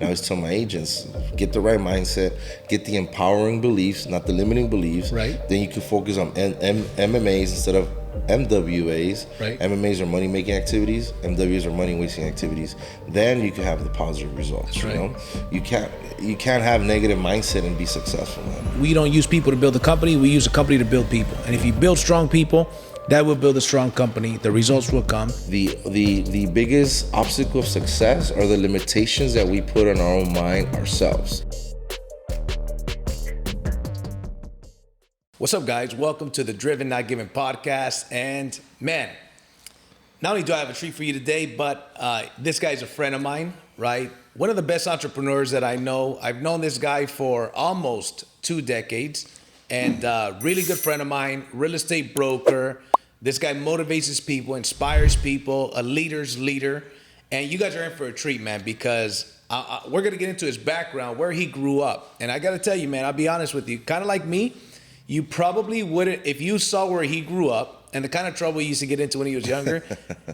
I always tell my agents, get the right mindset, get the empowering beliefs, not the limiting beliefs. Right. Then you can focus on MMAs instead of MWAs. Right. MMAs are money-making activities. MWAs are money-wasting activities. Then you can have the positive results. That's right. You know, you can't have negative mindset and be successful, man. We don't use people to build a company. We use a company to build people. And if you build strong people, that will build a strong company. The results will come. The biggest obstacle of success are the limitations that we put on our own mind ourselves. What's up, guys? Welcome to the Driven Not Given podcast. And man, not only do I have a treat for you today, but this guy's a friend of mine, right? One of the best entrepreneurs that I know. I've known this guy for almost 2 decades, and really good friend of mine, real estate broker. This guy motivates his people, inspires people, a leader's leader. And you guys are in for a treat, man, because we're going to get into his background, where he grew up. And I got to tell you, man, I'll be honest with you, kind of like me, you probably wouldn't, if you saw where he grew up and the kind of trouble he used to get into when he was younger,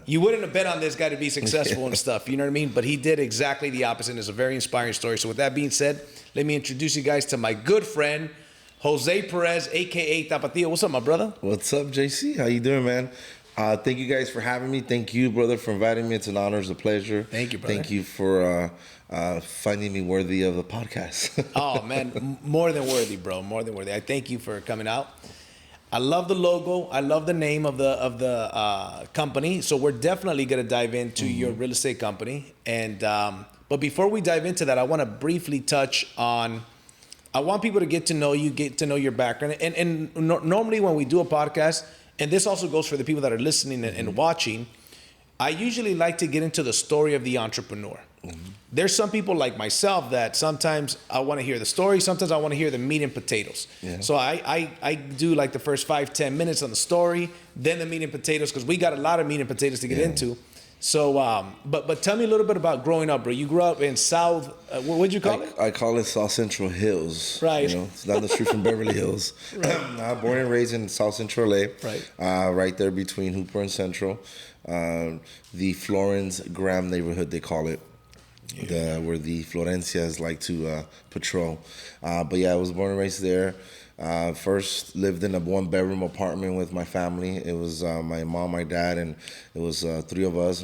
you wouldn't have bet on this guy to be successful and stuff, you know what I mean? But he did exactly the opposite, and it's a very inspiring story. So with that being said, let me introduce you guys to my good friend, Jose Perez, a.k.a. Tapatio. What's up, my brother? What's up, JC? How you doing, man? Thank you guys for having me. Thank you, brother, for inviting me. It's an honor. It's a pleasure. Thank you, brother. Thank you for finding me worthy of the podcast. Oh, man, more than worthy, bro. More than worthy. I thank you for coming out. I love the logo. I love the name of the company. So we're definitely going to dive into your real estate company. And but before we dive into that, I want to briefly touch on, I want people to get to know you, get to know your background. And normally when we do a podcast, and this also goes for the people that are listening and watching, I usually like to get into the story of the entrepreneur. There's some people like myself that sometimes I want to hear the story, sometimes I want to hear the meat and potatoes. Yeah. So I do like the first 5-10 minutes on the story, then the meat and potatoes, because we got a lot of meat and potatoes to get into. So, but tell me a little bit about growing up, bro. You grew up in South, what'd you call it? I call it South Central Hills. Right. You know, it's down the street from Beverly Hills. Right. Born and raised in South Central LA. Right. Right there between Hooper and Central. The Florence Graham neighborhood, they call it. Yeah. Where the Florencias like to patrol. But yeah, I was born and raised there. First lived in a 1-bedroom apartment with my family. It was my mom, my dad, and it was 3 of us.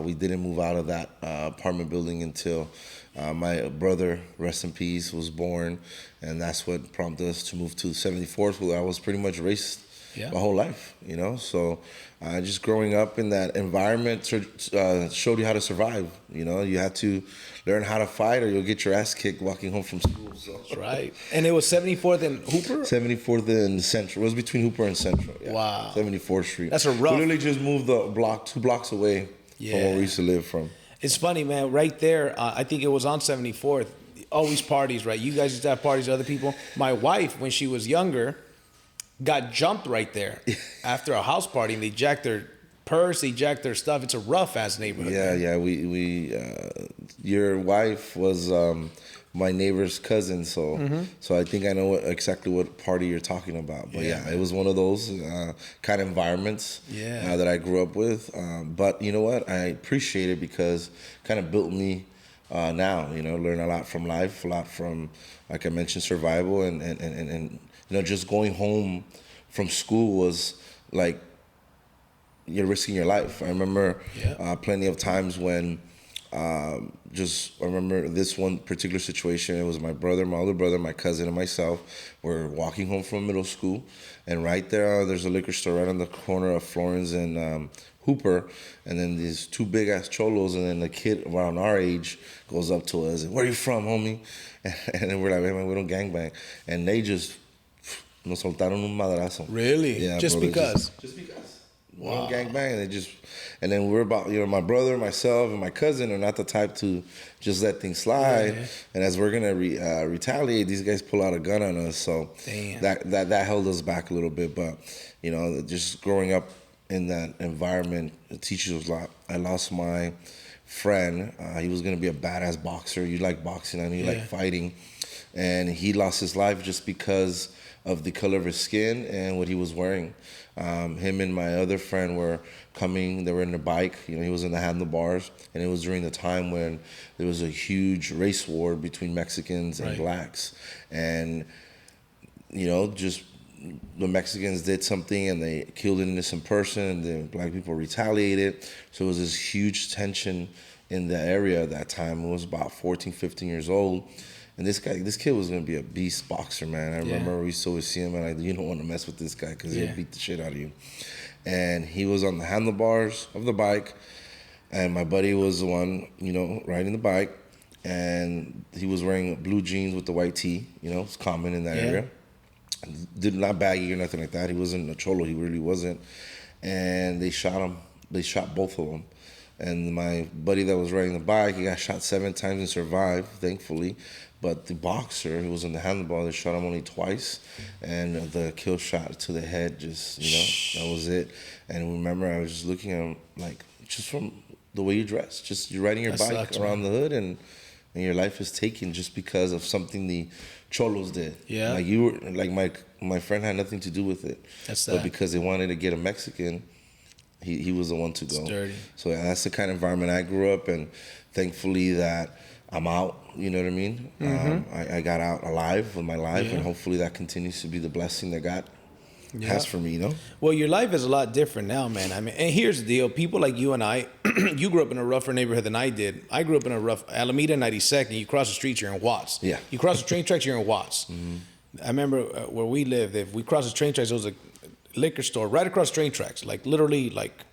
We didn't move out of that apartment building until my brother, rest in peace, was born, and that's what prompted us to move to 74th, where I was pretty much raised my whole life, you know. So just growing up in that environment showed you how to survive. You know, you had to learn how to fight, or you'll get your ass kicked walking home from school. So. That's right. And it was 74th and Hooper? 74th and Central. It was between Hooper and Central. Yeah. Wow. 74th Street. That's a rough. We literally just moved the block 2 blocks away from where we used to live from. It's funny, man. Right there, I think it was on 74th. Always parties, right? You guys used to have parties with other people. My wife, when she was younger, got jumped right there after a house party, and they jacked their purse, they jacked their stuff. It's a rough ass neighborhood. Yeah, man. Yeah. We your wife was my neighbor's cousin, so so I think I know exactly what party you're talking about. But yeah, it was one of those kind of environments that I grew up with. But you know what? I appreciate it because it kind of built me now. You know, learn a lot from life, a lot from, like I mentioned, survival, and you know, just going home from school was like you're risking your life. I remember plenty of times when I remember this one particular situation. It was my brother, my older brother, my cousin, and myself. We're walking home from middle school, and right there's a liquor store right on the corner of Florence and Hooper, and then these 2 big ass cholos, and then the kid around our age goes up to us, "Where are you from, homie?" And then we're like, "Hey, man, we don't gangbang," and they just nos soltaron un madrazo. Really? Yeah, just brother, because? Just because. Wow. Gangbang, and then we're about, you know, my brother, myself, and my cousin are not the type to just let things slide. Yeah. And as we're gonna retaliate, these guys pull out a gun on us. So that held us back a little bit. But you know, just growing up in that environment, it teaches us a lot. I lost my friend. He was gonna be a badass boxer. You like boxing, and you like fighting, and he lost his life just because of the color of his skin and what he was wearing. Him and my other friend were coming. They were in the bike. You know, he was in the handlebars, and it was during the time when there was a huge race war between Mexicans and blacks, and you know, just the Mexicans did something and they killed an innocent person, and the black people retaliated. So it was this huge tension in the area at that time. It was about 14, 15 years old. And this kid was going to be a beast boxer, man. I remember we used to always see him, and like, you don't want to mess with this guy because he'll beat the shit out of you. And he was on the handlebars of the bike, and my buddy was the one, you know, riding the bike. And he was wearing blue jeans with the white tee, you know, it's common in that area. Did not baggy or nothing like that. He wasn't a cholo, he really wasn't. And they shot him. They shot both of them. And my buddy that was riding the bike, he got shot 7 times and survived, thankfully. But the boxer who was on the handlebar, they shot him only twice. And the kill shot to the head, just, you know, that was it. And remember, I was just looking at him, like, just from the way you dress. Just you're riding your bike around the hood, and your life is taken just because of something the cholos did. Yeah. Like you were, like my friend had nothing to do with it. But because they wanted to get a Mexican, he was the one to go. It's dirty. So that's the kind of environment I grew up in. Thankfully that I'm out, you know what I mean? I got out alive with my life, and hopefully that continues to be the blessing that God has for me, you know? Well, your life is a lot different now, man. I mean, and here's the deal. People like you and I, you grew up in a rougher neighborhood than I did. I grew up in a rough, Alameda 92nd, you cross the street, you're in Watts. Yeah. You cross the train tracks, you're in Watts. I remember where we lived, if we crossed the train tracks, there was a liquor store right across the train tracks, like literally, like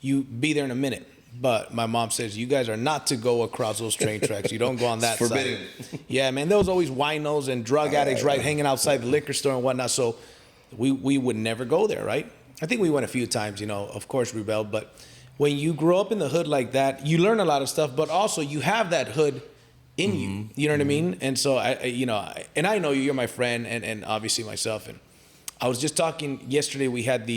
you be there in a minute. But my mom says, you guys are not to go across those train tracks. You don't go on that side. Forbidden. Yeah, man, there was always winos and drug addicts, right, hanging outside the liquor store and whatnot. So we would never go there, right? I think we went a few times, you know, of course, rebelled. But when you grow up in the hood like that, you learn a lot of stuff, but also you have that hood in you. You know what I mean? And so, and I know you're my friend, and obviously myself. And I was just talking yesterday, we had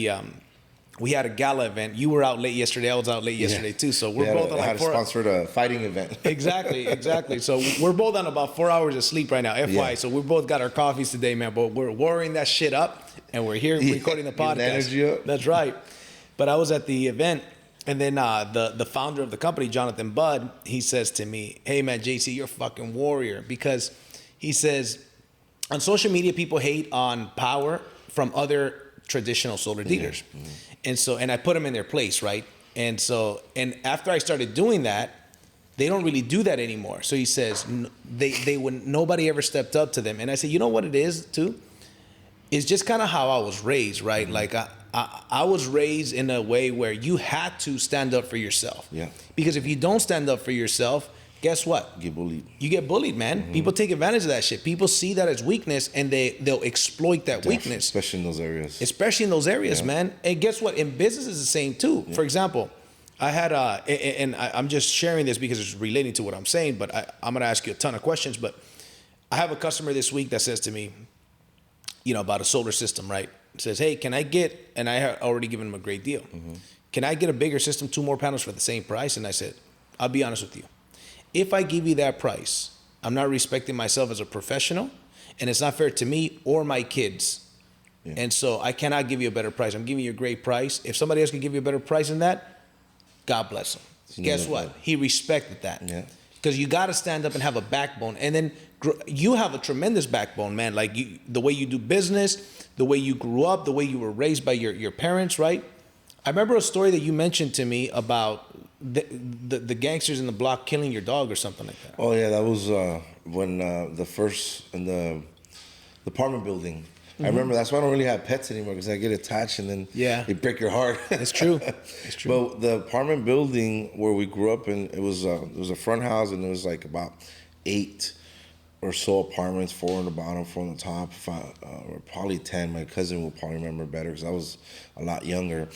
a gala event. You were out late yesterday. I was out late yesterday too. So we're both on like 4 hours. Sponsored a fighting event. Exactly. So we're both on about 4 hours of sleep right now. FY. So we both got our coffees today, man. But we're warring that shit up, and we're here recording the podcast. Energy up. That's right. But I was at the event, and then the founder of the company, Jonathan Budd, he says to me, "Hey man, JC, you're a fucking warrior," because he says on social media people hate on power from other traditional solar dealers. And I put them in their place, right? And after I started doing that, they don't really do that anymore. So he says nobody ever stepped up to them. And I said, you know what it is too? It's just kind of how I was raised, right? Like I was raised in a way where you had to stand up for yourself. Yeah. Because if you don't stand up for yourself, guess what? Get bullied. You get bullied, man. People take advantage of that shit. People see that as weakness, and they'll exploit that weakness. Especially in those areas. Man. And guess what? In business, it's the same too. Yeah. For example, I had I'm just sharing this because it's relating to what I'm saying, but I'm going to ask you a ton of questions. But I have a customer this week that says to me, you know, about a solar system, right? Says, hey, can I get, and I had already given him a great deal. Can I get a bigger system, 2 more panels for the same price? And I said, I'll be honest with you. If I give you that price, I'm not respecting myself as a professional, and it's not fair to me or my kids. Yeah. And so I cannot give you a better price. I'm giving you a great price. If somebody else can give you a better price than that, God bless him. Guess what? He respected that. Yeah. Because you got to stand up and have a backbone. And then you have a tremendous backbone, man. Like the way you do business, the way you grew up, the way you were raised by your parents, right? I remember a story that you mentioned to me about the gangsters in the block killing your dog or something like that. Oh yeah, that was when the first in the apartment building. I remember that's why I don't really have pets anymore, because I get attached and then they break your heart. It's true. It's true. But the apartment building where we grew up in, it was a front house, and it was like about 8 or so apartments, 4 on the bottom, 4 on the top, 5, or probably 10. My cousin will probably remember better because I was a lot younger.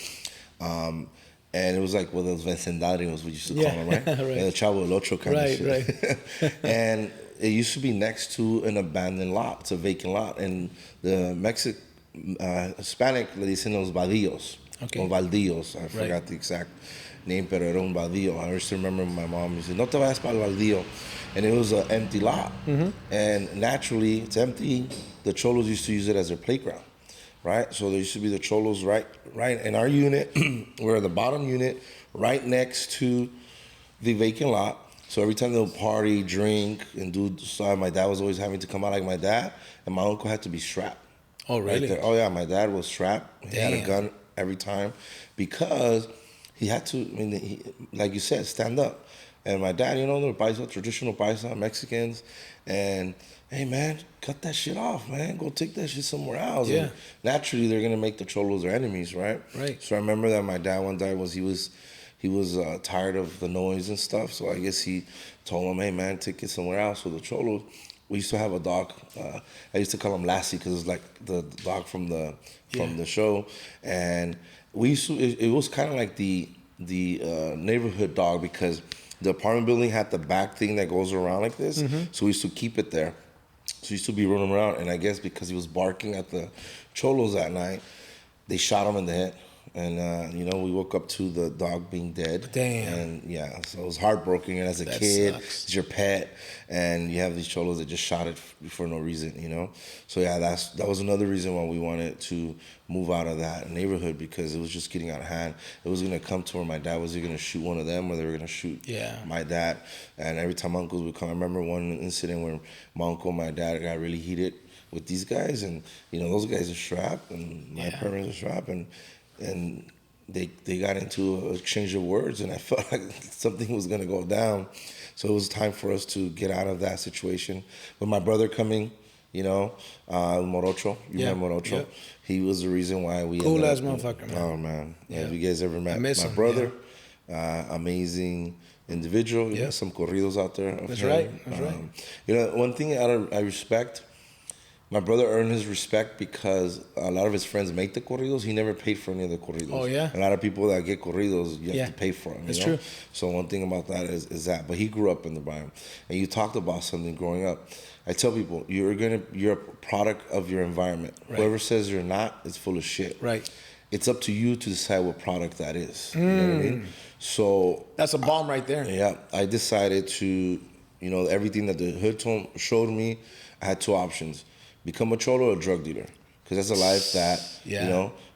And it was like one of those vecindarios, we used to call them, right? Right. El Chavo del Ocho kind of shit. Right. And it used to be next to an abandoned lot. It's a vacant lot. And the Hispanic, le dicen los baldíos. Okay. Or baldíos, I forgot the exact. name, pero era un baldío. I used to remember my mom said, "No te vayas para el baldío," and it was an empty lot. And naturally, it's empty. The cholos used to use it as their playground, right? So there used to be the cholos right in our unit. We're the bottom unit, right next to the vacant lot. So every time they'll party, drink, and do stuff, my dad was always having to come out like my dad, and my uncle had to be strapped. Oh, really? Right there. Oh, yeah, my dad was strapped. He had a Damn. gun every time because he had to, like you said, stand up. And my dad, you know, they're paisa, traditional paisa, Mexicans, and hey, man, cut that shit off, man. Go take that shit somewhere else. Yeah. And naturally, they're going to make the cholos their enemies, right? Right. So I remember that my dad one day he was tired of the noise and stuff, so I guess he told him, hey, man, take it somewhere else. So the cholos, we used to have a dog. I used to call him Lassie because it was like the dog from the show, and we used to. It was kind of like the neighborhood dog because the apartment building had the back thing that goes around like this, so we used to keep it there. So he used to be running around, and I guess because he was barking at the cholos that night, they shot him in the head. And, we woke up to the dog being dead. Damn. And, yeah, so it was heartbroken. And as a That kid, sucks. it's your pet. And you have these cholos that just shot it for no reason, So, yeah, that was another reason why we wanted to move out of that neighborhood because it was just getting out of hand. It was going to come to where my dad was either going to shoot one of them or they were going to shoot my dad. And every time uncles would come, I remember one incident where my uncle and my dad got really heated with these guys. And, those guys are strapped and my parents are strapped. And they got into an exchange of words, and I felt like something was going to go down. So it was time for us to get out of that situation. With my brother coming, Morocho, remember Morocho? Yep. He was the reason why we cool ended ass up, motherfucker, man. Oh, man. Yeah. Have you guys ever met I miss my him, brother? Amazing individual. Yeah. Some corridos out there. That's right. That's right. One thing I respect, my brother earned his respect because a lot of his friends make the corridos. He never paid for any of the corridos. Oh, yeah? A lot of people that get corridos, you have to pay for them. That's true. So one thing about that is that. But he grew up in the barrio. And you talked about something growing up. I tell people, you're a product of your environment. Right. Whoever says you're not is full of shit. Right. It's up to you to decide what product that is. You know what I mean? So that's a bomb right there. Yeah. I decided to, everything that the hood showed me, I had two options. Become a cholo or a drug dealer, because that's a life that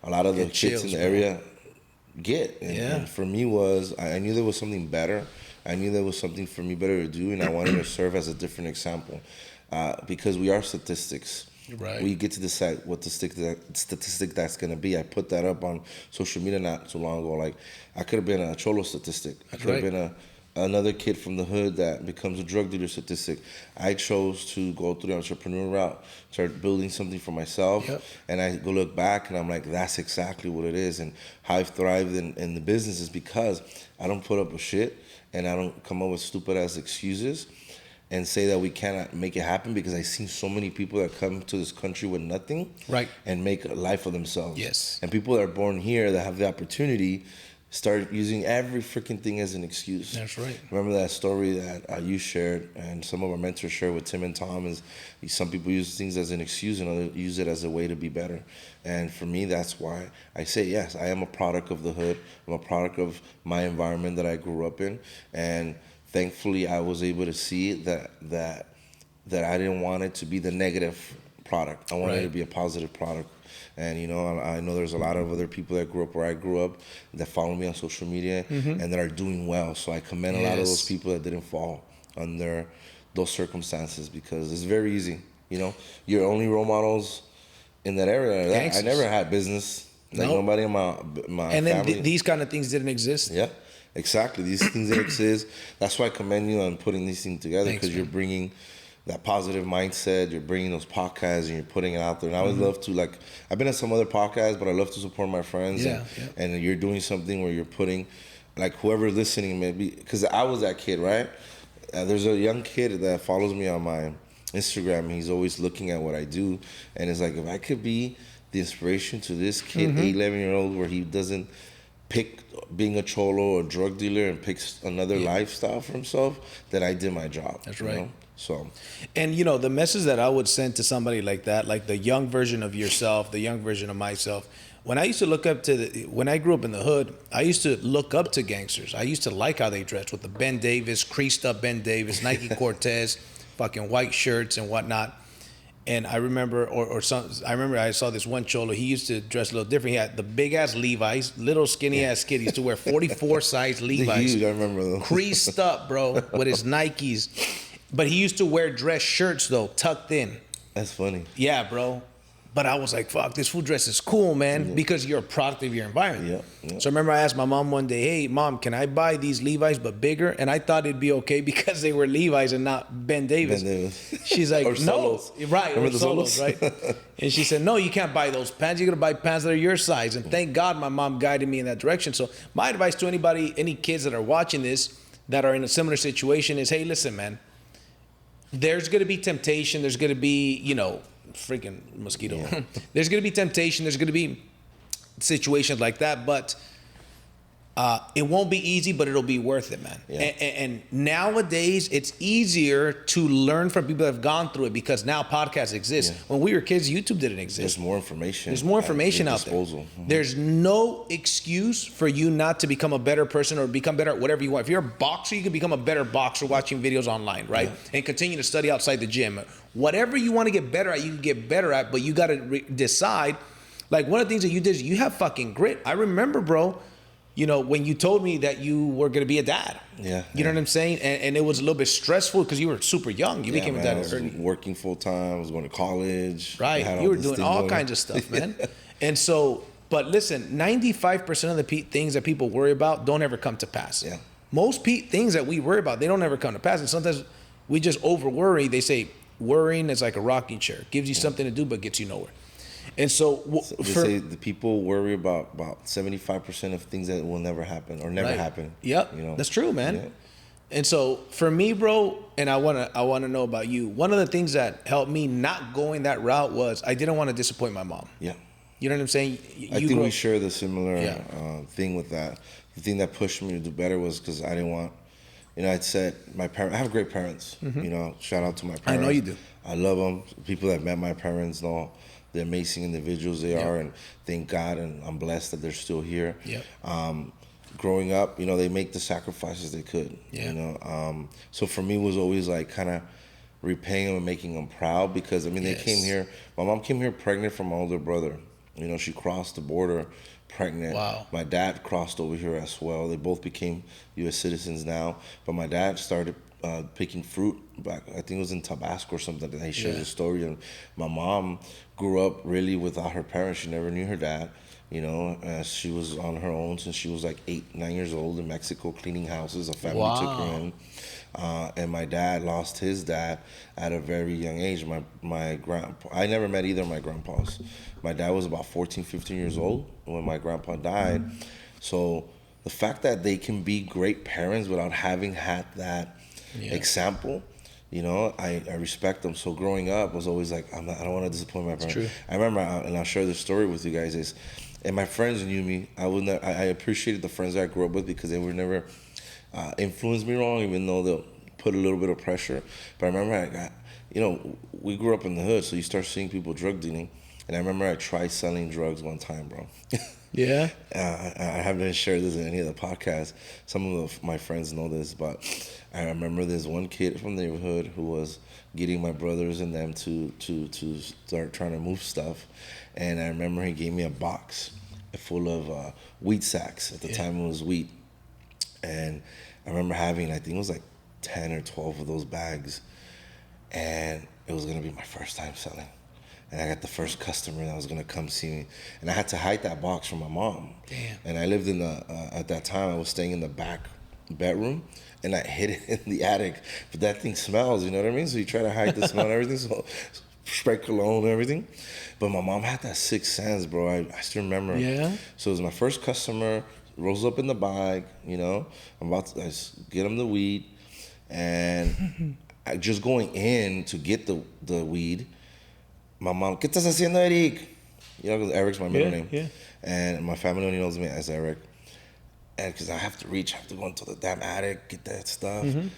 a lot of the kids in the area get. And for me I knew there was something better. I knew there was something for me better to do, and I wanted to serve as a different example, because we are statistics. Right. We get to decide what the statistic that's going to be. I put that up on social media not too long ago. Like, I could have been a cholo statistic. I could have been another kid from the hood that becomes a drug dealer statistic. I chose to go through the entrepreneur route, start building something for myself, and I go look back and I'm like, that's exactly what it is. And how I've thrived in the business is because I don't put up with shit and I don't come up with stupid ass excuses and say that we cannot make it happen, because I've seen so many people that come to this country with nothing and make a life for themselves. Yes. And people that are born here that have the opportunity start using every freaking thing as an excuse. That's right. Remember that story that you shared and some of our mentors shared with Tim and Tom is some people use things as an excuse and others use it as a way to be better. And for me, that's why I say, yes, I am a product of the hood. I'm a product of my environment that I grew up in. And thankfully, I was able to see that I didn't want it to be the negative product. I wanted it to be a positive product. And, I know there's a lot of other people that grew up where I grew up that follow me on social media and that are doing well. So I commend a lot of those people that didn't fall under those circumstances, because it's very easy. You're only role models in that area. I never had business. Nobody in my and family. then these kind of things didn't exist. Yeah, exactly. These things that exist. That's why I commend you on putting these things together, because you're bringing that positive mindset, you're bringing those podcasts and you're putting it out there. And I would love to, I've been at some other podcasts, but I love to support my friends. And you're doing something where you're putting, whoever's listening, maybe, because I was that kid, right? There's a young kid that follows me on my Instagram, and he's always looking at what I do. And it's like, if I could be the inspiration to this kid, 11-year-old, where he doesn't pick being a cholo or drug dealer and picks another lifestyle for himself, then I did my job. That's right. So, and the message that I would send to somebody like that, like the young version of yourself, the young version of myself, when I used to look up to when I grew up in the hood, I used to look up to gangsters. I used to like how they dressed with the Ben Davis, creased up Ben Davis, Nike Cortez, fucking white shirts and whatnot. And I remember, I remember I saw this one cholo. He used to dress a little different. He had the big ass Levi's, little skinny ass kid. He used to wear 44 size Levi's. Huge, I remember those. Creased up, bro, with his Nikes. But he used to wear dress shirts though, tucked in. That's funny. Yeah, bro. But I was like, fuck, this fool dress is cool, man, because you're a product of your environment. Yeah. So I remember I asked my mom one day, hey, Mom, can I buy these Levi's but bigger? And I thought it'd be okay because they were Levi's and not Ben Davis. She's like, or no. Solos. Right, remember or the Solos? right? And she said, no, you can't buy those pants. You're going to buy pants that are your size. And thank God my mom guided me in that direction. So my advice to anybody, any kids that are watching this that are in a similar situation is, hey, listen, man, there's going to be temptation. There's going to be, freaking mosquito. Yeah. There's going to be temptation. There's going to be situations like that, but it won't be easy, but it'll be worth it, man. Yeah. And nowadays, it's easier to learn from people that have gone through it because now podcasts exist. Yeah. When we were kids, YouTube didn't exist. There's more information. There's more information out there. Mm-hmm. There's no excuse for you not to become a better person or become better at whatever you want. If you're a boxer, you can become a better boxer watching videos online, right? Yeah. And continue to study outside the gym. Whatever you want to get better at, you can get better at, but you got to decide. Like one of the things that you did is you have fucking grit. I remember, bro, when you told me that you were going to be a dad. Yeah. You know what I'm saying? And it was a little bit stressful because you were super young. You became a dad early. I was working full time. I was going to college. Right. You were doing all kinds of stuff, man. And so, but listen, 95% of the things that people worry about don't ever come to pass. Yeah. Most things that we worry about, they don't ever come to pass. And sometimes we just over worry. They say worrying is like a rocking chair. Gives you something to do, but gets you nowhere. And so they say the people worry about 75% of things that will never happen or never happen. Yep, that's true, man. Yeah. And so for me, bro, and I wanna know about you. One of the things that helped me not going that route was I didn't want to disappoint my mom. Yeah, you know what I'm saying. I think we share the similar thing with that. The thing that pushed me to do better was because I didn't want. I'd said my parents. I have great parents. Mm-hmm. Shout out to my parents. I know you do. I love them. People that met my parents know the amazing individuals they are, and thank God, and I'm blessed that they're still here. Yep. Growing up, they make the sacrifices they could. Yeah. So for me, it was always like kind of repaying them and making them proud because they came here. My mom came here pregnant from my older brother. She crossed the border pregnant. Wow. My dad crossed over here as well. They both became U.S. citizens now, but my dad started picking fruit back, I think it was in Tabasco or something, that he shares a story. And my mom grew up really without her parents. She never knew her dad. She was on her own since she was like 8, 9 years old in Mexico, cleaning houses. A family took her in. And my dad lost his dad at a very young age. I never met either of my grandpas. My dad was about 14, 15 years old when my grandpa died. So the fact that they can be great parents without having had that example, I respect them. So growing up was always like, I don't want to disappoint my parents. True. I remember, and I'll share this story with you guys, and my friends knew me. I appreciated the friends that I grew up with because they were never influenced me wrong, even though they'll put a little bit of pressure. But I remember we grew up in the hood, so you start seeing people drug dealing. And I remember I tried selling drugs one time, bro. Yeah. I haven't shared this in any of the podcasts. Some of my friends know this, but I remember there's one kid from the neighborhood who was getting my brothers and them to start trying to move stuff. And I remember he gave me a box full of wheat sacks. At the time it was wheat. And I remember having, I think it was like 10 or 12 of those bags. And it was going to be my first time selling. And I got the first customer that was gonna come see me, and I had to hide that box from my mom. Damn. And I lived in at that time I was staying in the back bedroom, and I hid it in the attic. But that thing smells, you know what I mean? So you try to hide the smell and everything, so spray cologne and everything. But my mom had that sixth sense, bro. I still remember. Yeah. So it was my first customer. Rolls up in the bag, I'm about to get him the weed, and I just going in to get the weed. My mom, ¿qué estás haciendo, Eric? Because Eric's my middle name. Yeah. And my family only knows me as Eric. And because I have to go into the damn attic, get that stuff. Mm-hmm.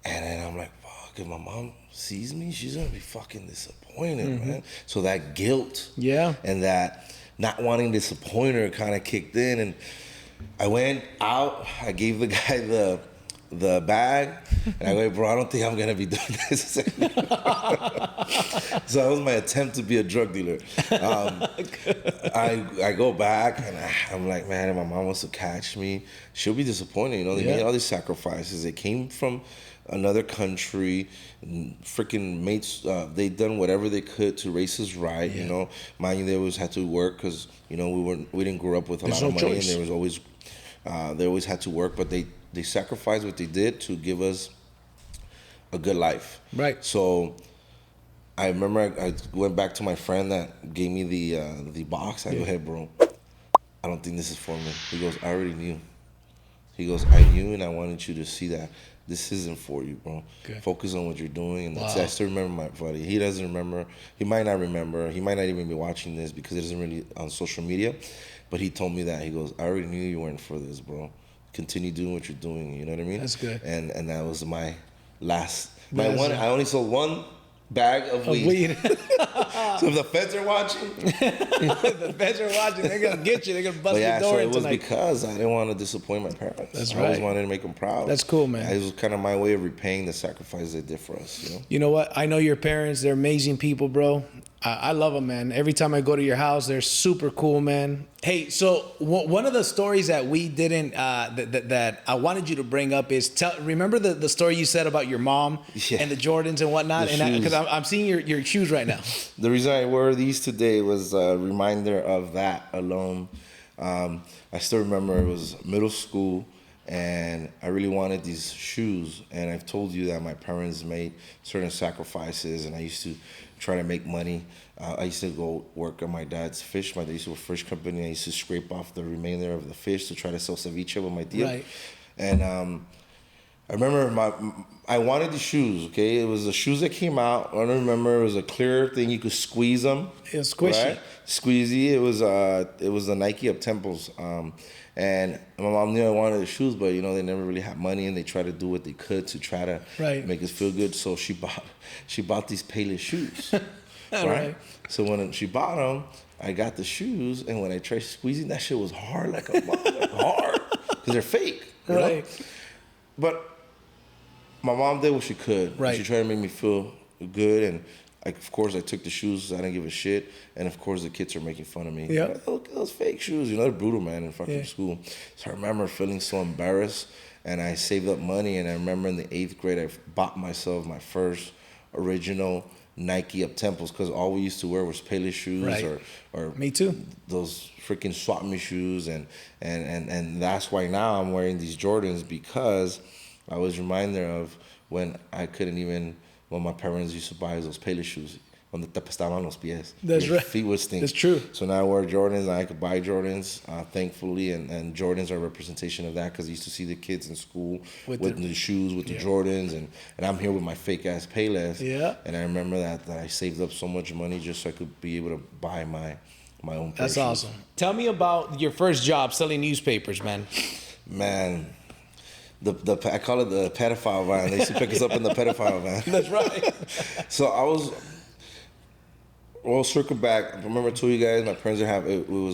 And then I'm like, fuck, if my mom sees me, she's going to be fucking disappointed, man. So that guilt. Yeah. And that not wanting to disappoint her kind of kicked in, and I went out. I gave the guy the bag, and I go, bro, I don't think I'm gonna be doing this. So that was my attempt to be a drug dealer. I go back, and I'm like, man, if my mom wants to catch me, she'll be disappointed. You know, they made all these sacrifices. They came from another country, freaking mates. They done whatever they could to raise us right. You know, mind you, they always had to work because we didn't grow up with a lot of money, and there was always they always had to work, but they sacrificed what they did to give us a good life. Right. So I remember I went back to my friend that gave me the box. I go, hey, bro, I don't think this is for me. He goes, I already knew. He goes, I knew, and I wanted you to see that this isn't for you, bro. Okay. Focus on what you're doing. And that's, I still remember my buddy. He doesn't remember. He might not remember. He might not even be watching this because it isn't really on social media. But he told me that. He goes, I already knew you weren't for this, bro. Continue doing what you're doing. You know what I mean? That's good. And that was my last. I only sold one bag of weed. So if the feds are watching, they're gonna get you. They're gonna bust your door in tonight. It was because I didn't want to disappoint my parents. That's right. I always wanted to make them proud. That's cool, man. It was kind of my way of repaying the sacrifice they did for us. You know what? I know your parents. They're amazing people, bro. I love them, man. Every time I go to your house, they're super cool, man. Hey, so one of the stories that we didn't, that I wanted you to bring up is, remember the story you said about your mom and the Jordans and whatnot? Because I'm seeing your shoes right now. The reason I wore these today was a reminder of that alone. I still remember it was middle school, and I really wanted these shoes. And I've told you that my parents made certain sacrifices, and I used to try to make money. I used to go work on my dad's fish. My dad used to work for a fish company. I used to scrape off the remainder of the fish to try to sell ceviche with my tío. Right. And I remember I wanted the shoes, okay? It was the shoes that came out. I don't remember. It was a clear thing. You could squeeze them. It was squishy. Right? Squeezy. It was the Nike Up Temples. And my mom knew I wanted the shoes, but, they never really had money, and they tried to do what they could to try to make us feel good. So she bought these Payless shoes, right? So when she bought them, I got the shoes, and when I tried squeezing, that shit was hard like a hard, because they're fake, you know? But my mom did what she could. Right. She tried to make me feel good, and of course, I took the shoes. I didn't give a shit. And, of course, the kids are making fun of me. Yeah. Look at those fake shoes. They're brutal, man, in fucking school. So I remember feeling so embarrassed, and I saved up money. And I remember in the 8th grade, I bought myself my first original Nike Up Temples, because all we used to wear was Payless shoes or me too. Those freaking Swap Me shoes. And that's why now I'm wearing these Jordans, because I was reminded of when I couldn't even... When my parents used to buy those Payless shoes, donde te apestaban los pies. That's right. Feet would stink. That's true. So now I wear Jordans, and I could buy Jordans, thankfully, and Jordans are a representation of that, because I used to see the kids in school with the shoes, with the Jordans, and I'm here with my fake-ass Payless. Yeah. And I remember that I saved up so much money just so I could be able to buy my own pair of shoes. That's awesome. Tell me about your first job selling newspapers, man. Man. I call it the pedophile van. They used to pick us up in the pedophile van. That's right. So circle back. I remember I told you guys my parents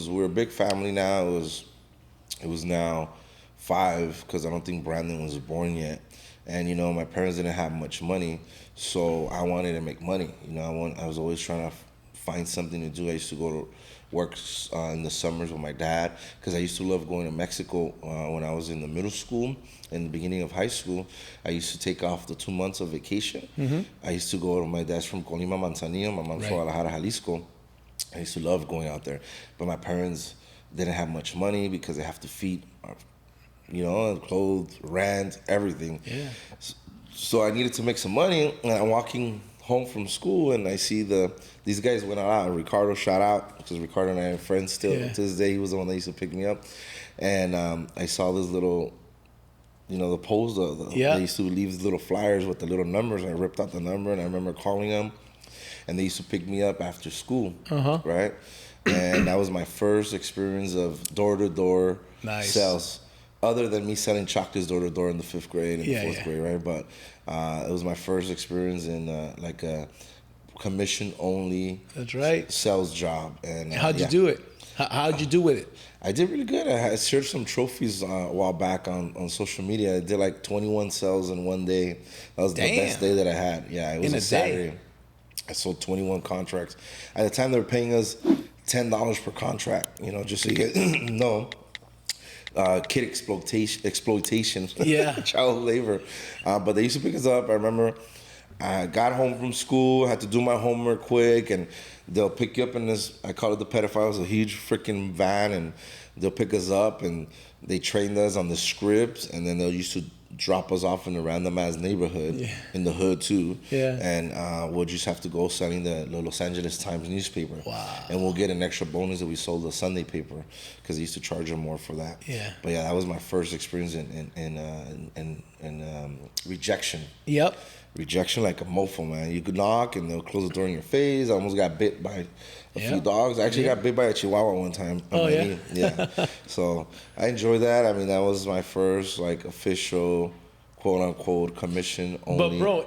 we're a big family now. It was now 5, because I don't think Brandon was born yet. And my parents didn't have much money, so I wanted to make money. I was always trying to find something to do. I used to go to work in the summers with my dad, because I used to love going to Mexico when I was in the middle school. In the beginning of high school, I used to take off the 2 months of vacation. Mm-hmm. I used to go to my dad's from Colima, Manzanillo. My mom's from Guadalajara, Jalisco. I used to love going out there. But my parents didn't have much money because they have to feed, clothes, rent, everything. Yeah. So I needed to make some money, and I'm walking home from school, and I see these guys went out. Ricardo, shout out, because Ricardo and I are friends still. Yeah. To this day, he was the one that used to pick me up. And I saw this little... the poles, they used to leave these little flyers with the little numbers, and I ripped out the number, and I remember calling them, and they used to pick me up after school, right? And that was my first experience of door-to-door sales, other than me selling chocolates door-to-door in the 5th grade and 4th grade, right? But it was my first experience in a commission-only sales job. And how'd you do it? How'd you do with it? I did really good. I shared some trophies a while back on social media. I did like 21 sales in one day. That was the best day that I had. Yeah, it was a Saturday. I sold 21 contracts. At the time, they were paying us $10 per contract. You know, just so you guys know. Kid exploitation, child labor. But they used to pick us up. I remember I got home from school, had to do my homework quick, and they'll pick you up in this, I call it the pedophiles, a huge freaking van, and they'll pick us up, and they trained us on the scripts, and then they'll used to drop us off in a random-ass neighborhood, in the hood, too. And we'll just have to go selling the Los Angeles Times newspaper. Wow. And we'll get an extra bonus that we sold the Sunday paper, because they used to charge them more for that. But yeah, that was my first experience in rejection. Rejection like a mofo, man. You could knock and they'll close the door in your face. I almost got bit by a few dogs. I actually got bit by a chihuahua one time. Yeah. So I enjoyed that. I mean, that was my first like official, quote unquote, commission only. But bro,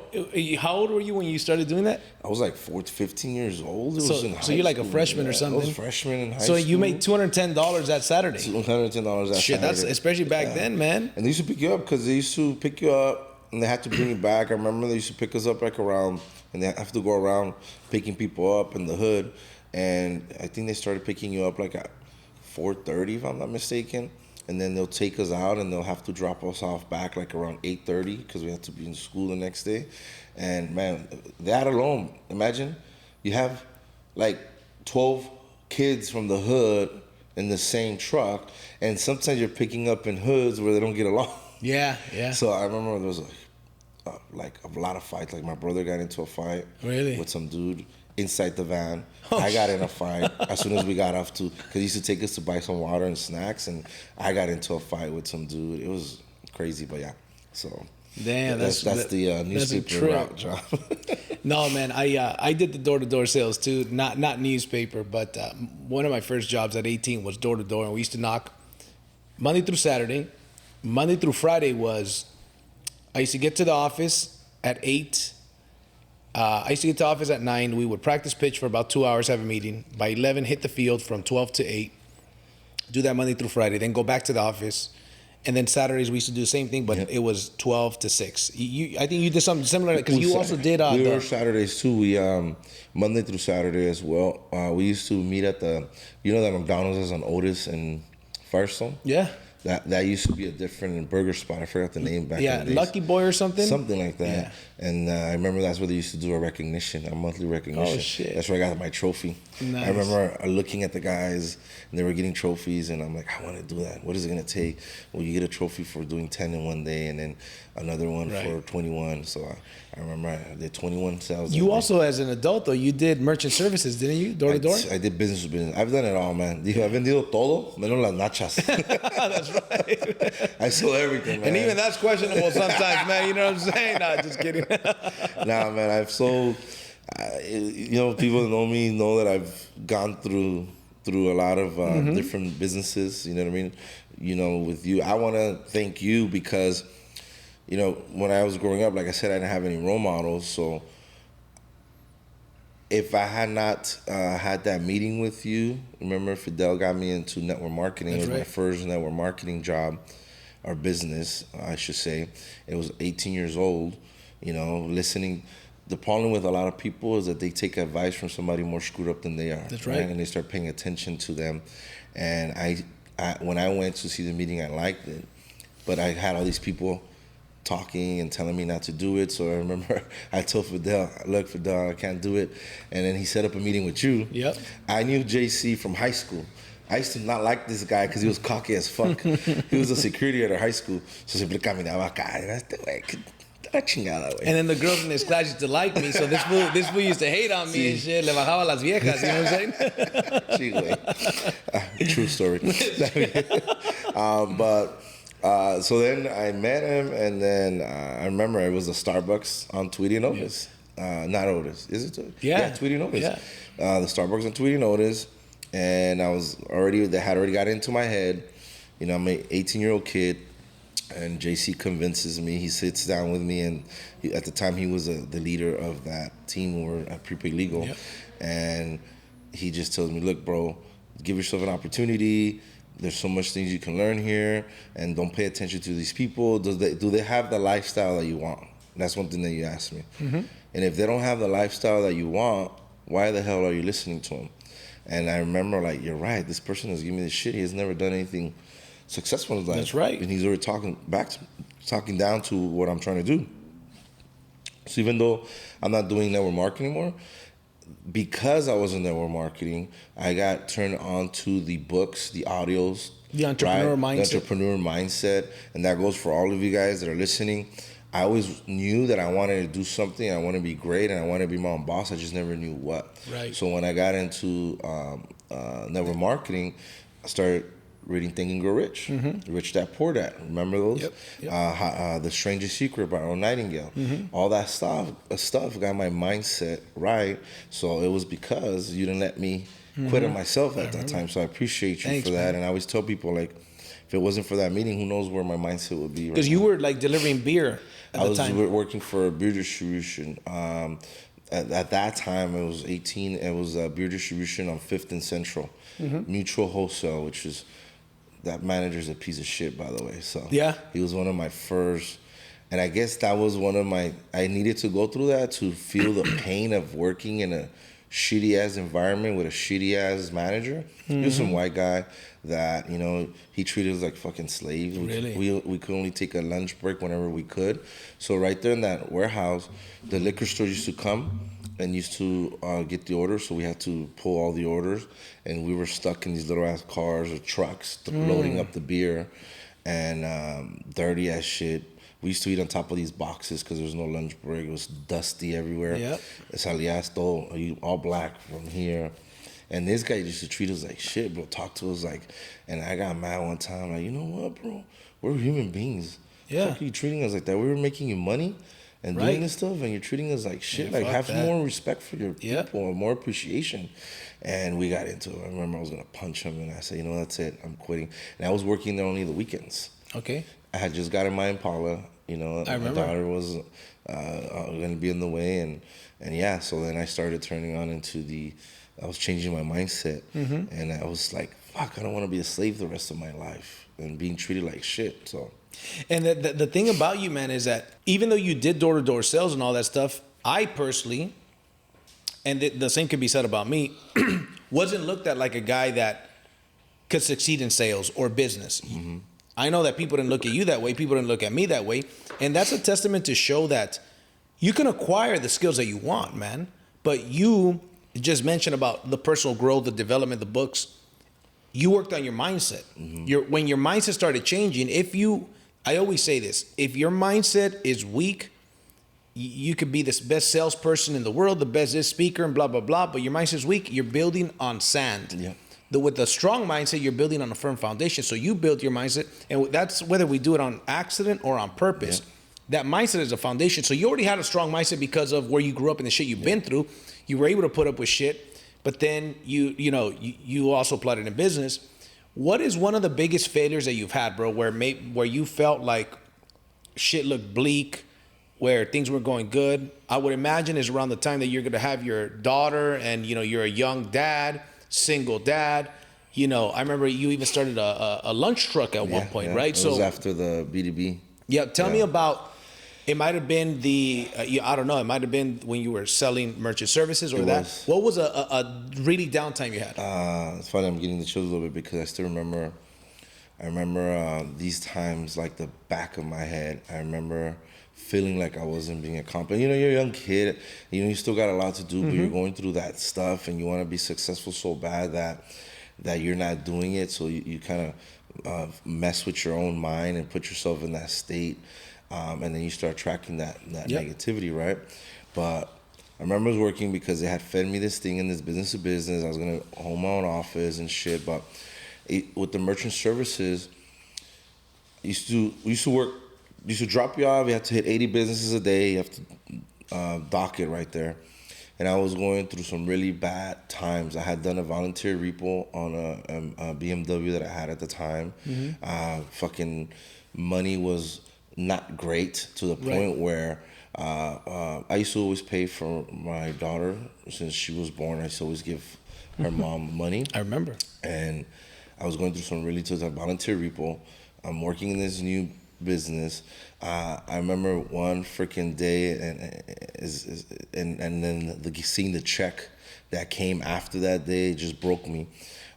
how old were you when you started doing that? I was like 15 years old. It was in high so you're like a freshman or something? I was a freshman in high school. So you made $210 that Saturday? $210 that Saturday. Shit, that's especially back then, man. And they used to pick you up because they used to pick you up and they had to bring you back. I remember they used to pick us up like around, and they have to go around picking people up in the hood. And I think they started picking you up like at 4:30, if I'm not mistaken. And then they'll take us out and they'll have to drop us off back like around 8:30 because we had to be in school the next day. And man, that alone, imagine you have like 12 kids from the hood in the same truck, and sometimes you're picking up in hoods where they don't get along. Yeah. So I remember there was like a lot of fights. Like my brother got into a fight with some dude inside the van. I got in a fight as soon as we got off because he used to take us to buy some water and snacks, and I got into a fight with some dude. It was crazy, but yeah. So damn, that's the newspaper route job. No, man, I did the door-to-door sales too. Not newspaper, but one of my first jobs at 18 was door-to-door, and we used to knock Monday through Saturday. Monday through Friday I used to get to the office at 8. I used to get to the office at 9. We would practice pitch for about 2 hours, have a meeting. By 11, hit the field from 12 to 8. Do that Monday through Friday, then go back to the office. And then Saturdays, we used to do the same thing, but it was 12 to 6. I think you did something similar, because you also did... we were Saturdays, too. We Monday through Saturday as well. We used to meet at the... You know that McDonald's is on Otis and Firestone? Yeah. That used to be a different burger spot. I forgot the name back in the days. Yeah, Lucky Boy or something? Something like that. Yeah. And I remember that's where they used to do a monthly recognition. Oh, shit. That's where I got my trophy. Nice. I remember looking at the guys, and they were getting trophies, and I'm like, I want to do that. What is it going to take? Well, you get a trophy for doing 10 in one day, and then another one for 21. So I remember I did 21 sales. You also, as an adult, though, you did merchant services, didn't you? Door to door? I did business to business. I've done it all, man. Dijo, he vendido todo, menos las nachas. That's right. I sold everything, man. And even that's questionable sometimes, man. You know what I'm saying? Nah, just kidding. Nah, man, I've sold... people that know me know that I've gone through a lot of different businesses. You know what I mean? With you, I want to thank you because, when I was growing up, like I said, I didn't have any role models. So if I had not had that meeting with you, remember Fidel got me into network marketing. It was my first network marketing job, or business, I should say. It was 18 years old, listening. The problem with a lot of people is that they take advice from somebody more screwed up than they are. That's right. And they start paying attention to them. And I when I went to see the meeting, I liked it. But I had all these people talking and telling me not to do it. So I remember I told Fidel, look, Fidel, I can't do it. And then he set up a meeting with you. Yep. I knew JC from high school. I used to not like this guy because he was cocky as fuck. He was a security at our high school. So siempre caminaba acá. And then the girls in this class used to like me, so this fool used to hate on me and shit. Le bajaba las viejas, you know what I'm saying? True story. So then I met him, and then I remember it was a Starbucks on Tweety and Otis. Not Otis, is it? Yeah, Tweety and Otis. Yeah. The Starbucks on Tweety and Otis, and they had already got into my head. I'm an 18-year-old kid. And JC convinces me. He sits down with me, and at the time he was the leader of that team. We were at Prepaid Legal, and he just tells me, "Look, bro, give yourself an opportunity. There's so much things you can learn here, and don't pay attention to these people. Do they have the lifestyle that you want? That's one thing that you asked me. Mm-hmm. And if they don't have the lifestyle that you want, why the hell are you listening to them? And I remember, like, you're right. This person is giving me this shit. He has never done anything successful in his life. That's right. And he's already talking down to what I'm trying to do. So even though I'm not doing network marketing anymore, because I was in network marketing, I got turned on to the books, the audios. The entrepreneur mindset. The entrepreneur mindset. And that goes for all of you guys that are listening. I always knew that I wanted to do something. I want to be great, and I want to be my own boss. I just never knew what. Right. So when I got into network marketing, I started reading Think and Grow Rich. Mm-hmm. Rich Dad Poor Dad. Remember those? Yep. The Strangest Secret by Earl Nightingale. Mm-hmm. All that stuff got my mindset right. So it was because you didn't let me quit on myself at that time. So I appreciate you for that. Man. And I always tell people, like, if it wasn't for that meeting, who knows where my mindset would be. Because you were like delivering beer at the time. I was working for a beer distribution. At that time, it was 18. It was a beer distribution on 5th and Central. Mm-hmm. Mutual Wholesale, which is, that manager's a piece of shit, by the way. So yeah, he was one of my first. And I guess that was one of my, I needed to go through that to feel the pain of working in a shitty ass environment with a shitty ass manager. Mm-hmm. He was some white guy that, you know, he treated us like fucking slaves. Really? We could only take a lunch break whenever we could. So right there in that warehouse, the liquor store used to come and used to get the orders. So we had to pull all the orders, and we were stuck in these little ass cars or trucks loading up the beer, and dirty ass shit. We used to eat on top of these boxes because there was no lunch break. It was dusty everywhere. Yep. Salías all black from here. And this guy used to treat us like shit, bro. Talk to us like, and I got mad one time, like, you know what, bro? We're human beings. Yeah. Fuck, are you treating us like that? We were making you money and doing this stuff, and you're treating us like shit. Yeah, like, have that. more respect for your people and more appreciation. And we got into it. I remember I was going to punch him, and I said, you know, that's it. I'm quitting. And I was working there only the weekends. Okay. I had just gotten my Impala. You know, my daughter was going to be in the way. And yeah, so then I started turning on into I was changing my mindset. Mm-hmm. And I was like, fuck, I don't want to be a slave the rest of my life and being treated like shit. So. And the thing about you, man, is that even though you did door-to-door sales and all that stuff, I personally, and the same could be said about me, wasn't looked at like a guy that could succeed in sales or business. Mm-hmm. I know that people didn't look at you that way. People didn't look at me that way. And that's a testament to show that you can acquire the skills that you want, man. But you just mentioned about the personal growth, the development, the books. You worked on your mindset. Mm-hmm. When your mindset started changing, I always say this, if your mindset is weak, you could be the best salesperson in the world, the best speaker and blah, blah, blah. But your mindset is weak, you're building on sand. Yeah. With a strong mindset, you're building on a firm foundation. So you build your mindset, and that's whether we do it on accident or on purpose. Yeah. That mindset is a foundation. So you already had a strong mindset because of where you grew up and the shit you've been through. You were able to put up with shit, but then you also applied it in business. What is one of the biggest failures that you've had, bro, where you felt like shit looked bleak, where things weren't going good? I would imagine is around the time that you're going to have your daughter, and you're a young dad. Single dad, I remember you even started a lunch truck at one point, right? It was after the B2B. Yeah, tell me about, it might have been I don't know, it might have been when you were selling merchant services or that. What was a really downtime you had? It's funny, I'm getting the chills a little bit because I still remember, these times like the back of my head. I remember feeling like I wasn't being accomplished. You're a young kid, you still got a lot to do, but you're going through that stuff and you want to be successful so bad that you're not doing it. So you kind of mess with your own mind and put yourself in that state. And then you start tracking that negativity, right? But I remember I was working because they had fed me this thing in this business to business. I was going to own my own office and shit. But with the merchant services, we used to drop you off. You have to hit 80 businesses a day. You have to dock it right there. And I was going through some really bad times. I had done a volunteer repo on a BMW that I had at the time. Mm-hmm. Fucking money was not great to the point where I used to always pay for my daughter since she was born. I used to always give her mom money. I remember. And I was going through some really tough volunteer repo. I'm working in this new business. I remember one freaking day, and then seeing the check that came after that day just broke me.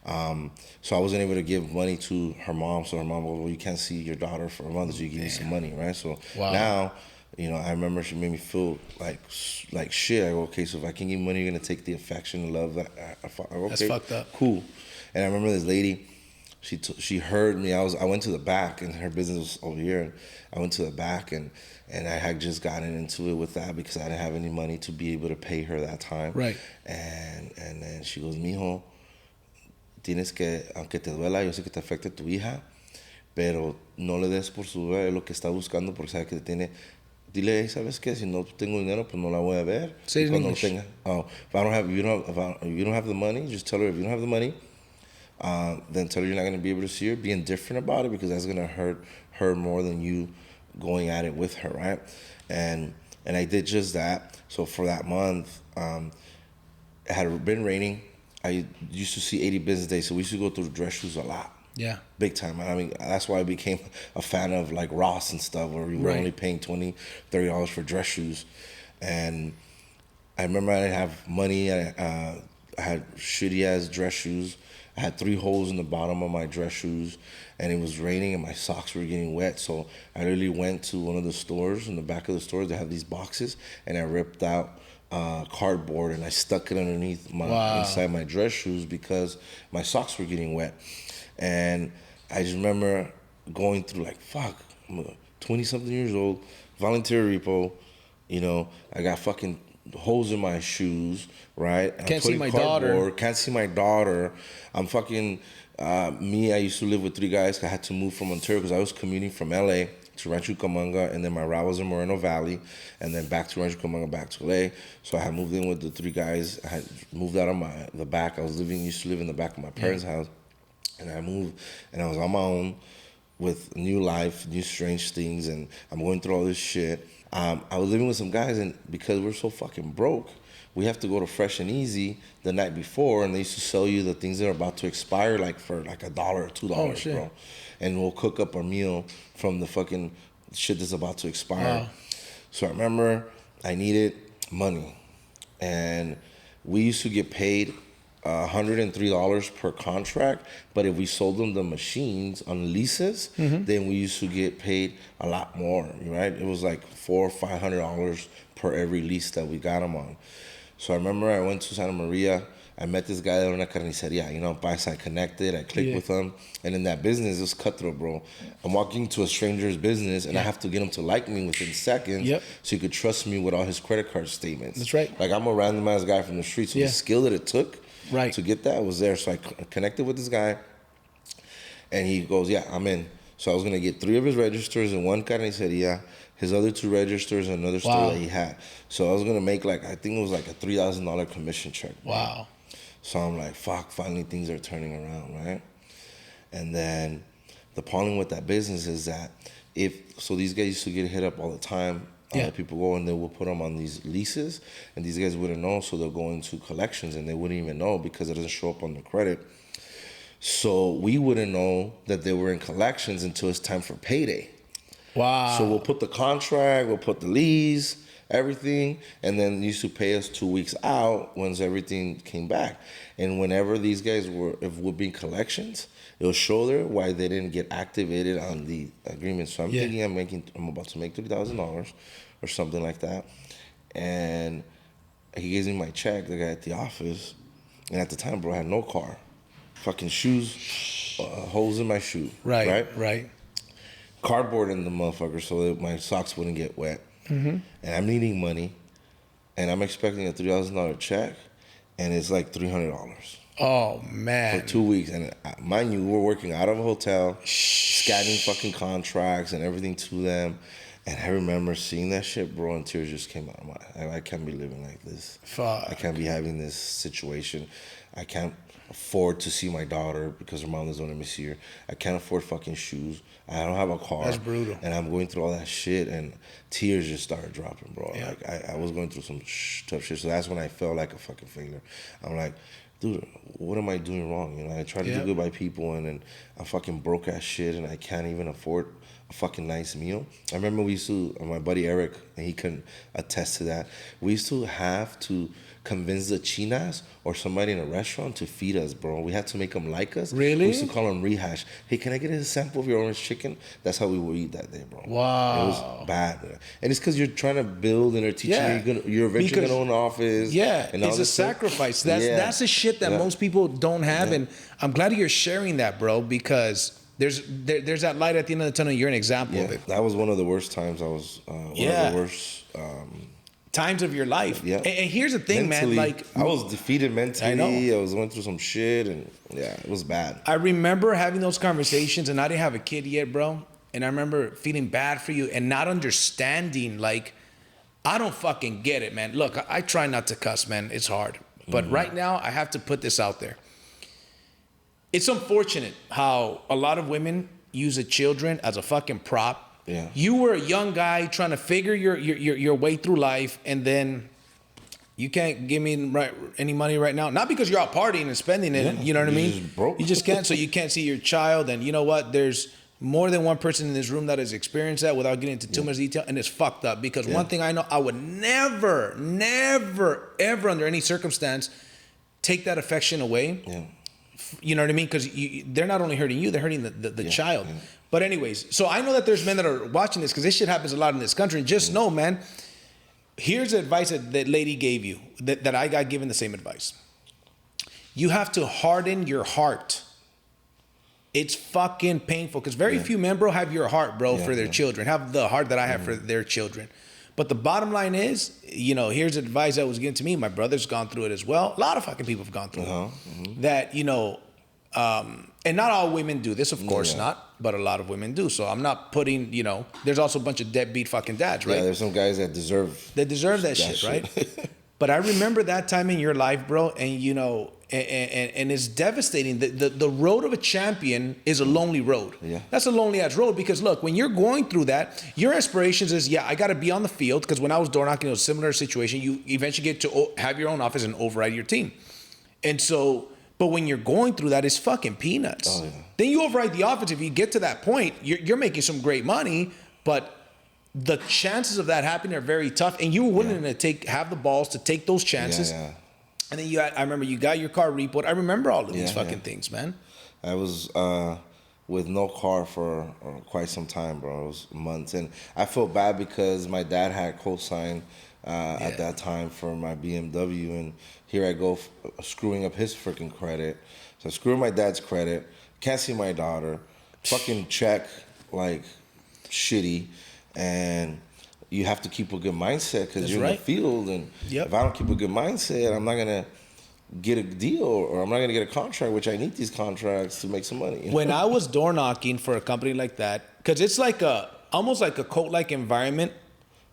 So I wasn't able to give money to her mom. So her mom goes, well, you can't see your daughter for a month, so you give me some money, right? So now, you know, I remember she made me feel like shit. I go, okay, so if I can give money, you're gonna take the affection and love that. Okay, that's fucked up. Cool. And I remember this lady, she heard me. I went to the back, and her business was over here. And I went to the back, and I had just gotten into it with that because I didn't have any money to be able to pay her that time. Right. And then she goes, mijo, tienes que, aunque te duela, yo sé que te afecte tu hija, pero no le des por su lo que está buscando porque sabe que te tiene. Dile, hey, ¿sabes qué? Si no tengo dinero, pues no la voy a ver. Say it in English. Tenga, if you don't have the money, just tell her if you don't have the money, then tell her you're not going to be able to see her. Be indifferent about it because that's going to hurt her more than you going at it with her, right? And I did just that. So for that month, it had been raining. I used to see 80 business days, so we used to go through dress shoes a lot. Yeah. Big time. I mean, that's why I became a fan of like Ross and stuff, where we were only paying $20, $30 for dress shoes. And I remember I didn't have money. I had shitty ass dress shoes. I had 3 holes in the bottom of my dress shoes, and it was raining and my socks were getting wet. So I literally went to one of the stores, in the back of the stores, they have these boxes, and I ripped out cardboard and I stuck it underneath inside my dress shoes because my socks were getting wet. And I just remember going through like, fuck, I'm 20-something years old, volunteer repo, you know, I got fucking holes in my shoes, right? Can't see my daughter. Can't see my daughter. I'm fucking, I used to live with 3 guys. I had to move from Ontario because I was commuting from LA to Rancho Cucamonga, and then my route was in Moreno Valley, and then back to Rancho Cucamonga, back to LA. So I had moved in with the 3 guys. I had moved out of the back. Used to live in the back of my parents' house. And I moved, and I was on my own with new life, new strange things, and I'm going through all this shit. I was living with some guys, and because we're so fucking broke, we have to go to Fresh and Easy the night before, and they used to sell you the things that are about to expire, like for like $1 or $2, bro. And we'll cook up our meal from the fucking shit that's about to expire. Wow. So I remember I needed money, and we used to get paid $103 per contract, but if we sold them the machines on leases, then we used to get paid a lot more, right? It was like $400 or $500 per every lease that we got them on. So I remember I went to Santa Maria. I met this guy at una carniceria, you know, I connected, I clicked with him, and in that business, it's cutthroat, bro. I'm walking to a stranger's business, and I have to get him to like me within seconds, so he could trust me with all his credit card statements. That's right. Like, I'm a random ass guy from the street, so the skill that it took to get that was there. So I connected with this guy, and he goes, yeah, I'm in. So I was going to get 3 of his registers in one carniceria, his other 2 registers in another store that he had. So I was going to make like, I think it was like a $3,000 commission check. Wow. So I'm like, fuck, finally things are turning around, right? And then the problem with that business is that these guys used to get hit up all the time. People go and they will put them on these leases, and these guys wouldn't know, so they'll go into collections and they wouldn't even know because it doesn't show up on the credit. So we wouldn't know that they were in collections until it's time for payday. Wow. So we'll put the contract, we'll put the lease, everything, and then they used to pay us 2 weeks out once everything came back. And whenever these guys would be in collections, it'll show there why they didn't get activated on the agreement. So I'm thinking I'm about to make $3,000 or something like that. And he gives me my check, the guy at the office, and at the time, bro, I had no car. Fucking shoes, holes in my shoe. Right. Cardboard in the motherfucker so that my socks wouldn't get wet. And I'm needing money, and I'm expecting a $3,000 check, and it's like $300. Oh, man. For 2 weeks. And mind you, we're working out of a hotel, scanning fucking contracts and everything to them. And I remember seeing that shit, bro, and tears just came out of my eyes. I can't be living like this. Fuck. I can't be having this situation. I can't afford to see my daughter because her mom doesn't let me see her. I can't afford fucking shoes. I don't have a car. That's brutal. And I'm going through all that shit, and tears just started dropping, bro. Like I was going through some tough shit. So that's when I felt like a fucking failure. I'm like, dude, what am I doing wrong? You know, I try to do good by people, and then I'm fucking broke ass shit, and I can't even afford a fucking nice meal. I remember we used to, my buddy Eric, and he can attest to that. We used to have to convince the chinas or somebody in a restaurant to feed us, bro. We had to make them like us. Really? We used to call them rehash. Hey, can I get a sample of your orange chicken? That's how we would eat that day, bro. Wow. It was bad. And it's because you're trying to build and they're teaching you're eventually going to own an office. Yeah, and all it's a this sacrifice. Stuff. That's the shit that most people don't have. And I'm glad you're sharing that, bro, because there's that light at the end of the tunnel. You're an example of it. That was one of the worst times. I was one of the worst times of your life. Yeah. And here's the thing, mentally, man. Like, I was defeated mentally. I know. I was going through some shit, and it was bad. I remember having those conversations, and I didn't have a kid yet, bro. And I remember feeling bad for you and not understanding, like, I don't fucking get it, man. Look, I try not to cuss, man. It's hard. But right now, I have to put this out there. It's unfortunate how a lot of women use the children as a fucking prop. Yeah. You were a young guy trying to figure your way through life, and then you can't give me any money right now. Not because you're out partying and spending it, you know what I mean? Just broke. You just can't, so you can't see your child. And you know what? There's more than one person in this room that has experienced that without getting into too much detail, and it's fucked up. Because one thing I know, I would never, ever under any circumstance take that affection away. Yeah. You know what I mean? Because they're not only hurting you, they're hurting the child. Yeah. But anyways, so I know that there's men that are watching this because this shit happens a lot in this country. And just know, man, here's the advice that lady gave you, that I got given the same advice. You have to harden your heart. It's fucking painful because very few men, bro, have your heart, bro, for their children. Have the heart that I have for their children. But the bottom line is, you know, here's advice that was given to me. My brother's gone through it as well. A lot of fucking people have gone through it. That, you know, and not all women do this, of course not, but a lot of women do. So I'm not putting, you know, there's also a bunch of deadbeat fucking dads, right? Yeah, there's some guys that deserve that shit, right? But I remember that time in your life, bro, and you know, and it's devastating. The road of a champion is a lonely road. Yeah. That's a lonely ass road because look, when you're going through that, your aspirations is, I got to be on the field because when I was door knocking, it was a similar situation. You eventually get to have your own office and override your team. And so, but when you're going through that, it's fucking peanuts. Oh, yeah. Then you override the offense. If you get to that point, you're making some great money, but the chances of that happening are very tough. And you were willing to have the balls to take those chances. And then I remember you got your car repoed. I remember all of these fucking things, man. I was with no car for quite some time, bro. It was months. And I felt bad because my dad had co-signed at that time for my BMW. And here I go screwing up his freaking credit. So screwing my dad's credit. Can't see my daughter. Fucking check like shitty. And you have to keep a good mindset because you're in the field. And if I don't keep a good mindset, I'm not going to get a deal or I'm not going to get a contract, which I need these contracts to make some money. You know? When I was door knocking for a company like that, because it's like almost like a cult-like environment,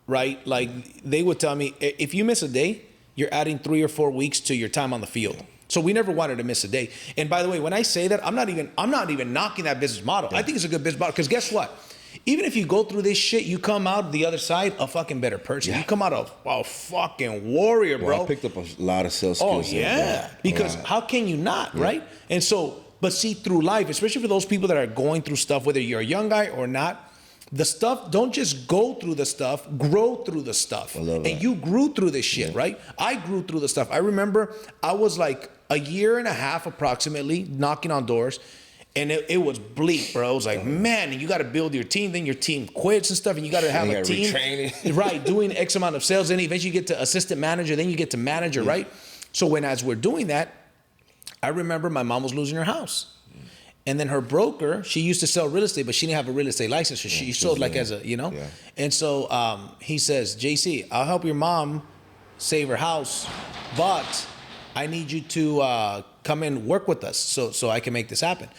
right? Like they would tell me, if you miss a day, you're adding 3 or 4 weeks to your time on the field. So we never wanted to miss a day. And by the way, when I say that, I'm not even knocking that business model. I think it's a good business model because guess what? Even if you go through this shit, you come out the other side a fucking better person. You come out a fucking warrior, bro. Well, I picked up a lot of sales skills. Oh, yeah. Because how can you not, right? And so, but see, through life, especially for those people that are going through stuff, whether you're a young guy or not, the stuff, don't just go through the stuff, grow through the stuff. And you grew through this shit, right? I grew through the stuff. I remember I was like a year and a half approximately knocking on doors. And it was bleak, bro. It was like, man, you got to build your team. Then your team quits and stuff, and you got to have a team, right? Doing X amount of sales. Then eventually you get to assistant manager. Then you get to manager, right? So as we're doing that, I remember my mom was losing her house, and then her broker, she used to sell real estate, but she didn't have a real estate license. So she sold like as a, you know. Yeah. And so he says, JC, I'll help your mom save her house, but I need you to come and work with us so I can make this happen.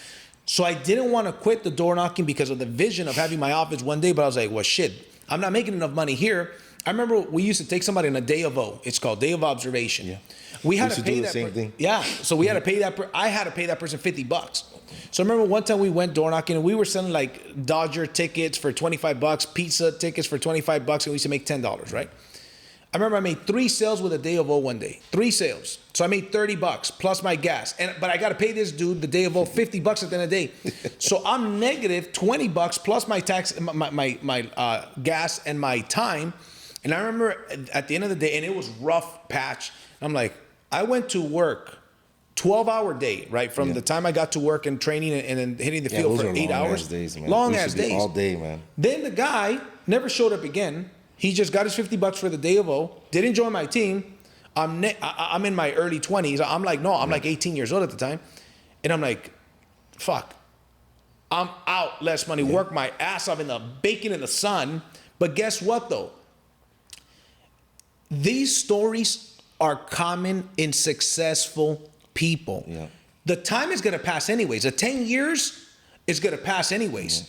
So I didn't want to quit the door knocking because of the vision of having my office one day, but I was like, well, shit, I'm not making enough money here. I remember we used to take somebody on a day of O. It's called day of observation. Yeah. We had to pay that same thing. Yeah. So we had to pay that. I had to pay that person $50. So I remember one time we went door knocking and we were selling like Dodger tickets for $25, pizza tickets for $25, and we used to make $10, right? I remember I made 3 sales with a day of O one day. 3 sales. So I made $30 plus my gas. But I got to pay this dude the day of O $50 at the end of the day. So I'm negative $20 plus my tax, my gas and my time. And I remember at the end of the day, and it was rough patch. I'm like, I went to work 12-hour day, right? From the time I got to work and training and then hitting the field for 8 hours. Days, man. Long ass days. All day, man. Then the guy never showed up again. He just got his $50 for the day of O. Didn't join my team. I'm in my early 20s. I'm like, no, I'm like 18 years old at the time. And I'm like, fuck. I'm out, less money, work my ass off in the baking in the sun. But guess what, though? These stories are common in successful people. Yeah. The time is going to pass anyways. The 10 years is going to pass anyways. Yeah.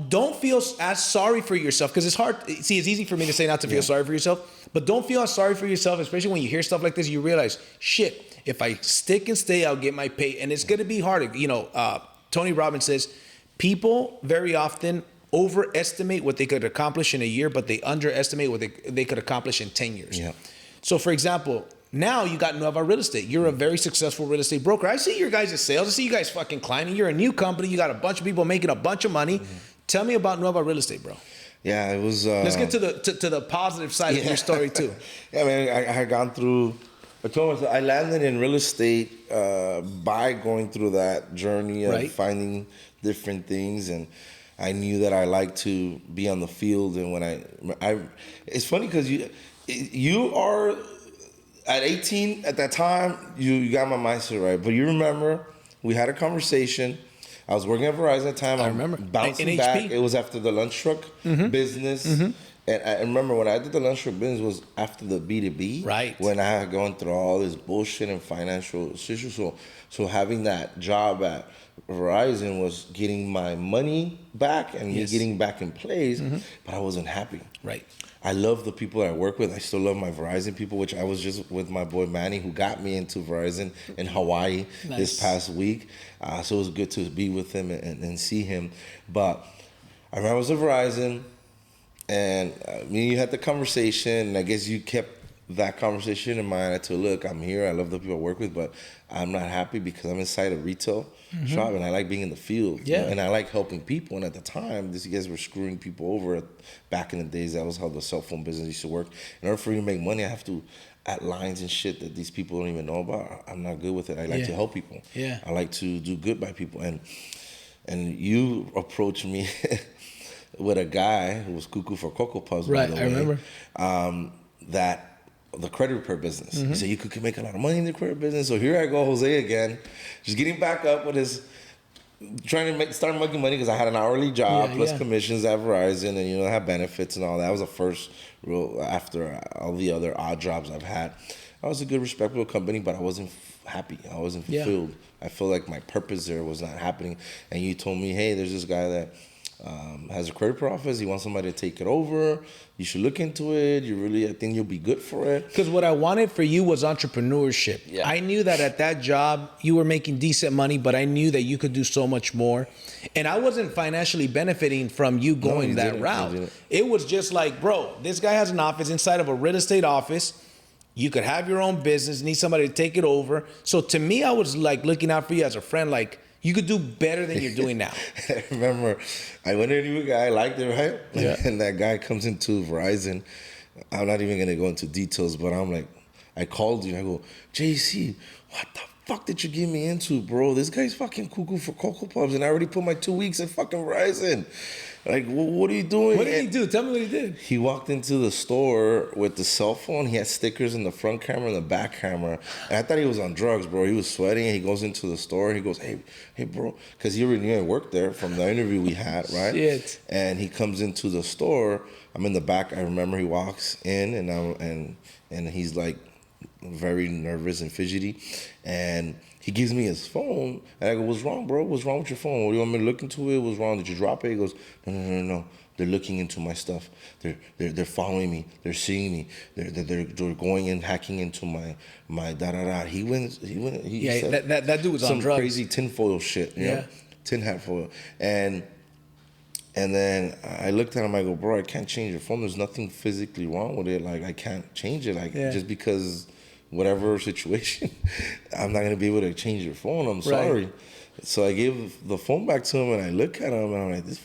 Don't feel as sorry for yourself, because it's hard. See, it's easy for me to say not to feel sorry for yourself, but don't feel as sorry for yourself, especially when you hear stuff like this. You realize, shit, if I stick and stay, I'll get my pay. And it's going to be hard. You know, Tony Robbins says, people very often overestimate what they could accomplish in a year, but they underestimate what they could accomplish in 10 years. Yeah. So, for example, now you got Nueva Real Estate. You're a very successful real estate broker. I see your guys' sales. I see you guys fucking climbing. You're a new company. You got a bunch of people making a bunch of money. Mm-hmm. Tell me about Nueva Real Estate, bro. Yeah, it was. Let's get to the positive side of your story too. Yeah, man. I had gone through. I told myself I landed in real estate by going through that journey of finding different things, and I knew that I liked to be on the field. And when I it's funny because you are. At 18, at that time, you got my mindset right. But you remember, we had a conversation. I was working at Verizon at the time. I remember. Bouncing back. It was after the lunch truck business. Mm-hmm. And I remember when I did the lunch truck business was after the B2B. Right. When I had gone through all this bullshit and financial issues. So having that job at Verizon was getting my money back and me getting back in place. Mm-hmm. But I wasn't happy. Right. I love the people that I work with. I still love my Verizon people, which I was just with my boy Manny, who got me into Verizon in Hawaii this past week. So it was good to be with him and see him. But I remember I was at Verizon, and me and you had the conversation, and I guess you kept that conversation in mind. I told, look, I'm here. I love the people I work with, but I'm not happy because I'm inside a retail shop, and I like being in the field. Yeah. You know, and I like helping people. And at the time, these guys were screwing people over. Back in the days, that was how the cell phone business used to work. In order for you to make money, I have to add lines and shit that these people don't even know about. I'm not good with it. I like to help people. Yeah. I like to do good by people. And you approached me with a guy who was cuckoo for Cocoa Puffs, by the way. Right, I remember. The credit repair business. He said you could make a lot of money in the credit business. So here I go, Jose again, just getting back up with his, trying to start making money because I had an hourly job plus commissions at Verizon, and I had benefits and all that. That was the first real, after all the other odd jobs I've had. I was a good, respectable company, but I wasn't happy. I wasn't fulfilled. I felt like my purpose there was not happening. And you told me, hey, there's this guy that has a credit repair office. He wants somebody to take it over. You should look into it. I think you'll be good for it. Because what I wanted for you was entrepreneurship. Yeah. I knew that at that job, you were making decent money, but I knew that you could do so much more. And I wasn't financially benefiting from you going that route. It was just like, bro, this guy has an office inside of a real estate office. You could have your own business, need somebody to take it over. So to me, I was like looking out for you as a friend, like, you could do better than you're doing now. I remember I went into a guy, I liked it, right? Yeah. And that guy comes into Verizon. I'm not even going to go into details, but I'm like, I called you. I go, JC, what the fuck did you get me into, bro? This guy's fucking cuckoo for Cocoa Puffs, and I already put my 2 weeks in fucking Verizon. Like, what are you doing? What did he do? Tell me what he did. He walked into the store with the cell phone. He had stickers in the front camera and the back camera. And I thought he was on drugs, bro. He was sweating. He goes into the store. He goes, hey, bro. Because he already knew I worked there from the interview we had, right? Shit. And he comes into the store. I'm in the back. I remember he walks in, and he's like very nervous and fidgety. And he gives me his phone, and I go, what's wrong, bro? What's wrong with your phone? What, do you want me to look into it? What's wrong? Did you drop it? He goes, no. They're looking into my stuff. They're following me. They're seeing me. They're going and hacking into my da-da-da. He said that dude was on drugs. Some crazy tinfoil shit, you know? Tin hat foil. And And then I looked at him, I go, bro, I can't change your phone. There's nothing physically wrong with it. Like, I can't change it. Like, just because whatever situation, I'm not going to be able to change your phone. I'm sorry. So I gave the phone back to him, and I look at him, and I'm like, this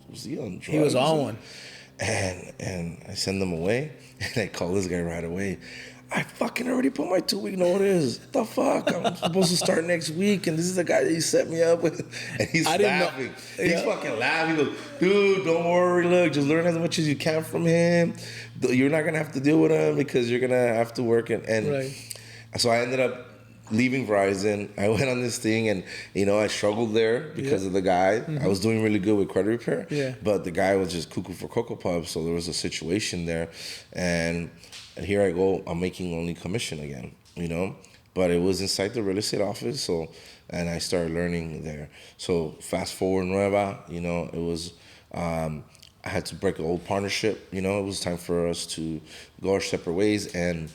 was he on drugs? He was on one. And I send them away, and I call this guy right away. I fucking already put my 2-week notice. What the fuck? I'm supposed to start next week, and this is the guy that you set me up with. And he's laughing. He's fucking laughing. He goes, dude, don't worry. Look, just learn as much as you can from him. You're not going to have to deal with him because you're going to have to work. And so I ended up leaving Verizon. I went on this thing, and I struggled there because of the guy. I was doing really good with credit repair, but the guy was just cuckoo for Cocoa Puffs. So there was a situation there, and here I go. I'm making only commission again, But it was inside the real estate office, and I started learning there. So fast forward, Nueva, it was. I had to break an old partnership. It was time for us to go our separate ways, and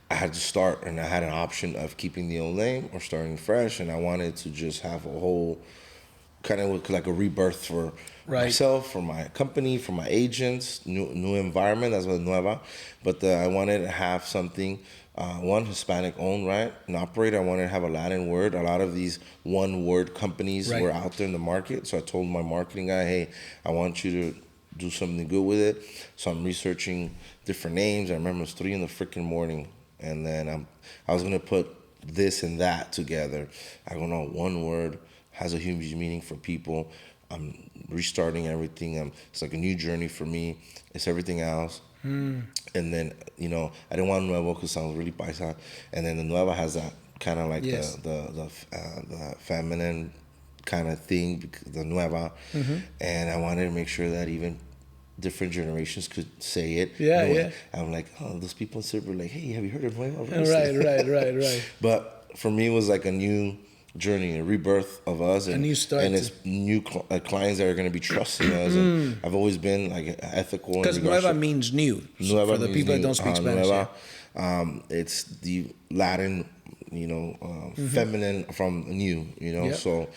I had to start, and I had an option of keeping the old name or starting fresh, and I wanted to just have a whole kind of like a rebirth for myself, for my company, for my agents, new environment. That's what Nueva. But I wanted to have something, one Hispanic owned, right, and operator. I wanted to have a Latin word. A lot of these one-word companies were out there in the market. So I told my marketing guy, hey, I want you to do something good with it. So I'm researching different names. I remember it was 3 a.m. And then I was going to put this and that together. I go, no, one word has a huge meaning for people. I'm restarting everything. It's like a new journey for me. It's everything else. And then, I didn't want Nuevo because it sounds really paisa. And then the Nueva has that kind of like the feminine kind of thing, the Nueva. And I wanted to make sure that even different generations could say it. I'm like, oh, those people in Silver, like, hey, have you heard of Nueva? Right. But for me, it was like a new journey, a rebirth of us, and a new start, and it's new clients that are going to be trusting us. And I've always been like ethical. Because Nueva means new. Nueva for the people that don't speak Spanish. Nueva, it's the Latin, feminine from new. So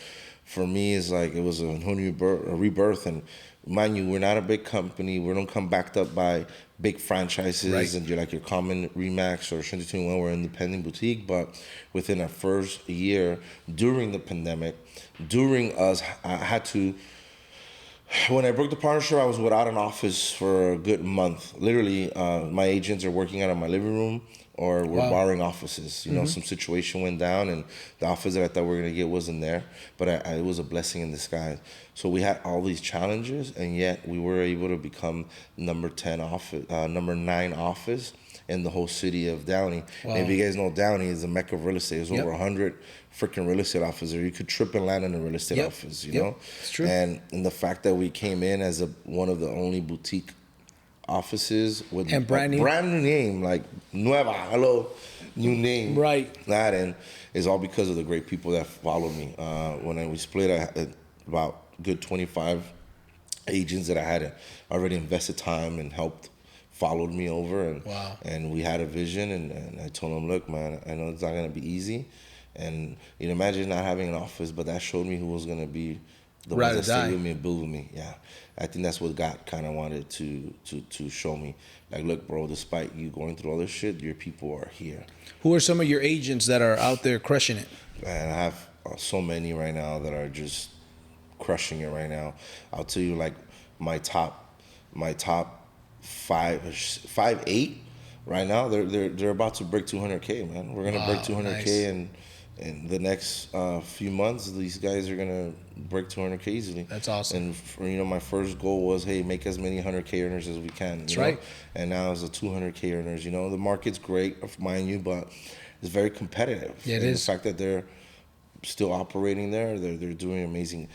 for me, it's like it was a whole new a rebirth. And mind you, we're not a big company. We don't come backed up by big franchises and you're like your common Remax or Shinty 21. We're an independent boutique, but within our first year during the pandemic, I had to. When I broke the partnership, I was without an office for a good month. Literally, my agents are working out of my living room, or we're borrowing offices. Some situation went down, and the office that I thought we were gonna get wasn't there. But it was a blessing in disguise. So we had all these challenges, and yet we were able to become number 9 office in the whole city of Downey. Wow. And if you guys know, Downey is the mecca of real estate. There's over 100 freaking real estate offices. You could triple land in a real estate office, you know? It's true. And the fact that we came in as one of the only boutique offices with and brand new name, like Nueva, hello, new name. Right. That, and it's all because of the great people that followed me. When we split, I had about good 25 agents that I had already invested time and helped followed me over, and we had a vision, and I told them, look, man, I know it's not going to be easy, and imagine not having an office, but that showed me who was going to be the ones that stayed with me and build with me. Yeah, I think that's what God kind of wanted to show me. Like, look, bro, despite you going through all this shit, your people are here. Who are some of your agents that are out there crushing it? And I have so many right now that are just crushing it right now. I'll tell you, like, my top 5'8" right now, they're about to break 200K, man. We're gonna break 200K in the next few months. These guys are gonna break 200K easily. That's awesome. And my first goal was, hey, make as many 100K earners as we can. That's right. And now it's the 200K earners. The market's great, mind you, but it's very competitive. Yeah, it is. The fact that they're still operating there, they're doing amazing.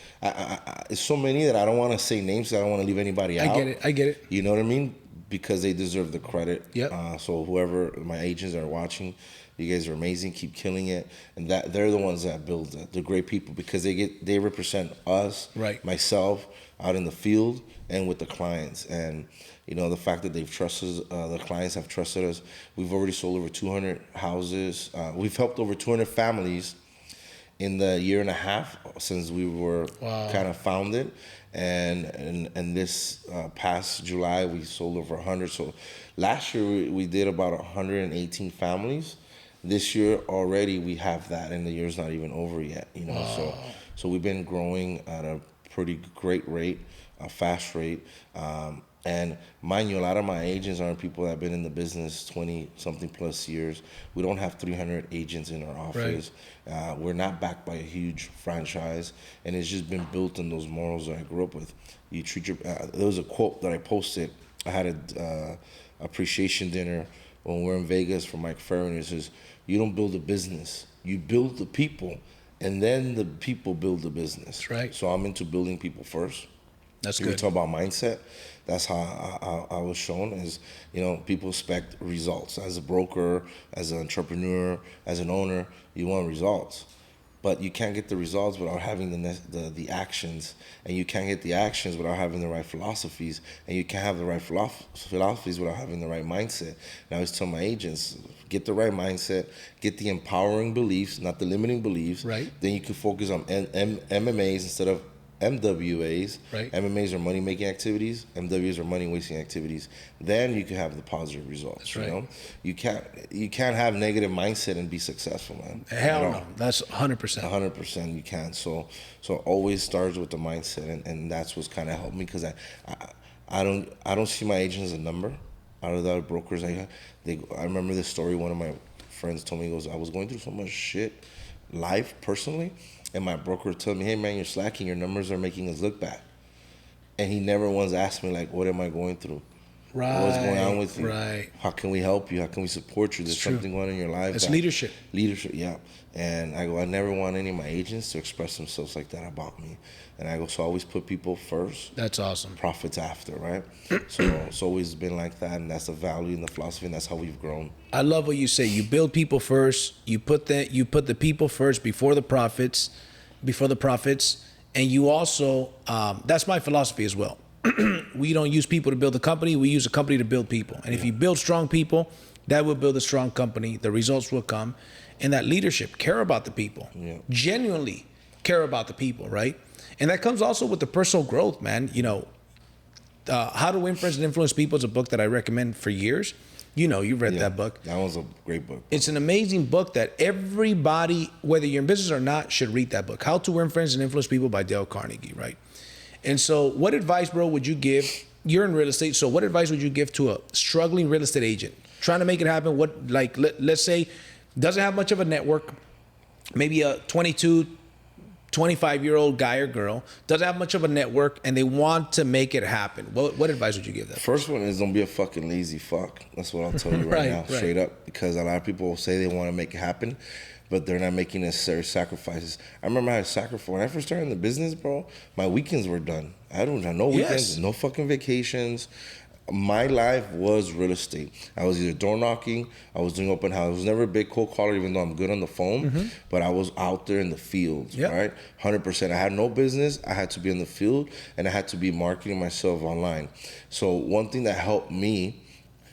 It's so many that I don't want to say names, so I don't want to leave anybody out. I get it. You know what I mean? Because they deserve the credit. Yep. So whoever my agents are watching, you guys are amazing. Keep killing it, and that they're the ones that build it. They're great people because they represent us, myself, out in the field and with the clients. And the fact that they've trusted the clients have trusted us. We've already sold over 200 houses. We've helped over 200 families in the year and a half since we were kind of founded. And this past July, we sold over 100. So last year, we did about 118 families. This year already, we have that, and the year's not even over yet, you know. So we've been growing at a pretty great rate, a fast rate. And mind you, a lot of my agents are people that have been in the business 20-something plus years. We don't have 300 agents in our office. Right. We're not backed by a huge franchise, and it's just been built on those morals that I grew up with. You treat your. There was a quote that I posted. I had a appreciation dinner when we were in Vegas for Mike Ferrin. It says, "You don't build a business. You build the people, and then the people build the business." That's right. So I'm into building people first. That's good. We talk about mindset. That's how I was shown is, you know, people expect results. As a broker, as an entrepreneur, as an owner, you want results. But you can't get the results without having the actions. And you can't get the actions without having the right philosophies. And you can't have the right philosophies without having the right mindset. And I always tell my agents, get the right mindset, get the empowering beliefs, not the limiting beliefs. Right. Then you can focus on MMAs instead of MWAs. Right. MMAs are money-making activities. MWAs are money-wasting activities. Then you can have the positive results. That's right. You know, you can't have negative mindset and be successtional, man. Hell no. That's 100%. 100% you can. So always starts with the mindset, and that's what's kind of helped me because I don't see my agents as a number. Out of the brokers I remember this story. One of my friends told me, he goes, I was going through so much shit, life personally. And my broker told me, hey, man, you're slacking. Your numbers are making us look bad. And he never once asked me, like, what am I going through? Right. What's going on with you? Right. How can we help you? How can we support you? There's something going on in your life. It's leadership. Leadership, yeah. And I go, I never want any of my agents to express themselves like that about me. And I go, so I always put people first. That's awesome. Profits after, right? So it's always been like that, and that's the value and the philosophy, and that's how we've grown. I love what you say. You build people first. You put the people first before the profits, and you also that's my philosophy as well. We don't use people to build a company. We use a company to build people. And if you build strong people, that will build a strong company. The results will come. And that leadership, care about the people. Yeah. Genuinely care about the people, right? And that comes also with the personal growth, man. You know, How to Win Friends and Influence People is a book that I recommend for years. You know, you've read that book. That was a great book. It's an amazing book that everybody, whether you're in business or not, should read that book. How to Win Friends and Influence People by Dale Carnegie, right? And so what advice, bro, would you give? You're in real estate, so what advice would you give to a struggling real estate agent trying to make it happen? What, like, let's say, doesn't have much of a network, maybe a 22, 25-year-old guy or girl, doesn't have much of a network, and they want to make it happen. What advice would you give them? First one is don't be a fucking lazy fuck. That's what I'll tell you right now, straight up. Because a lot of people say they want to make it happen, but they're not making necessary sacrifices. I remember I had sacrifice when I first started in the business, bro. My weekends were done. I don't have no weekends, no fucking vacations. My life was real estate. I was either door knocking, I was doing open house. I was never a big cold caller, even though I'm good on the phone, but I was out there in the fields, right? 100%. I had no business. I had to be in the field, and I had to be marketing myself online. So one thing that helped me,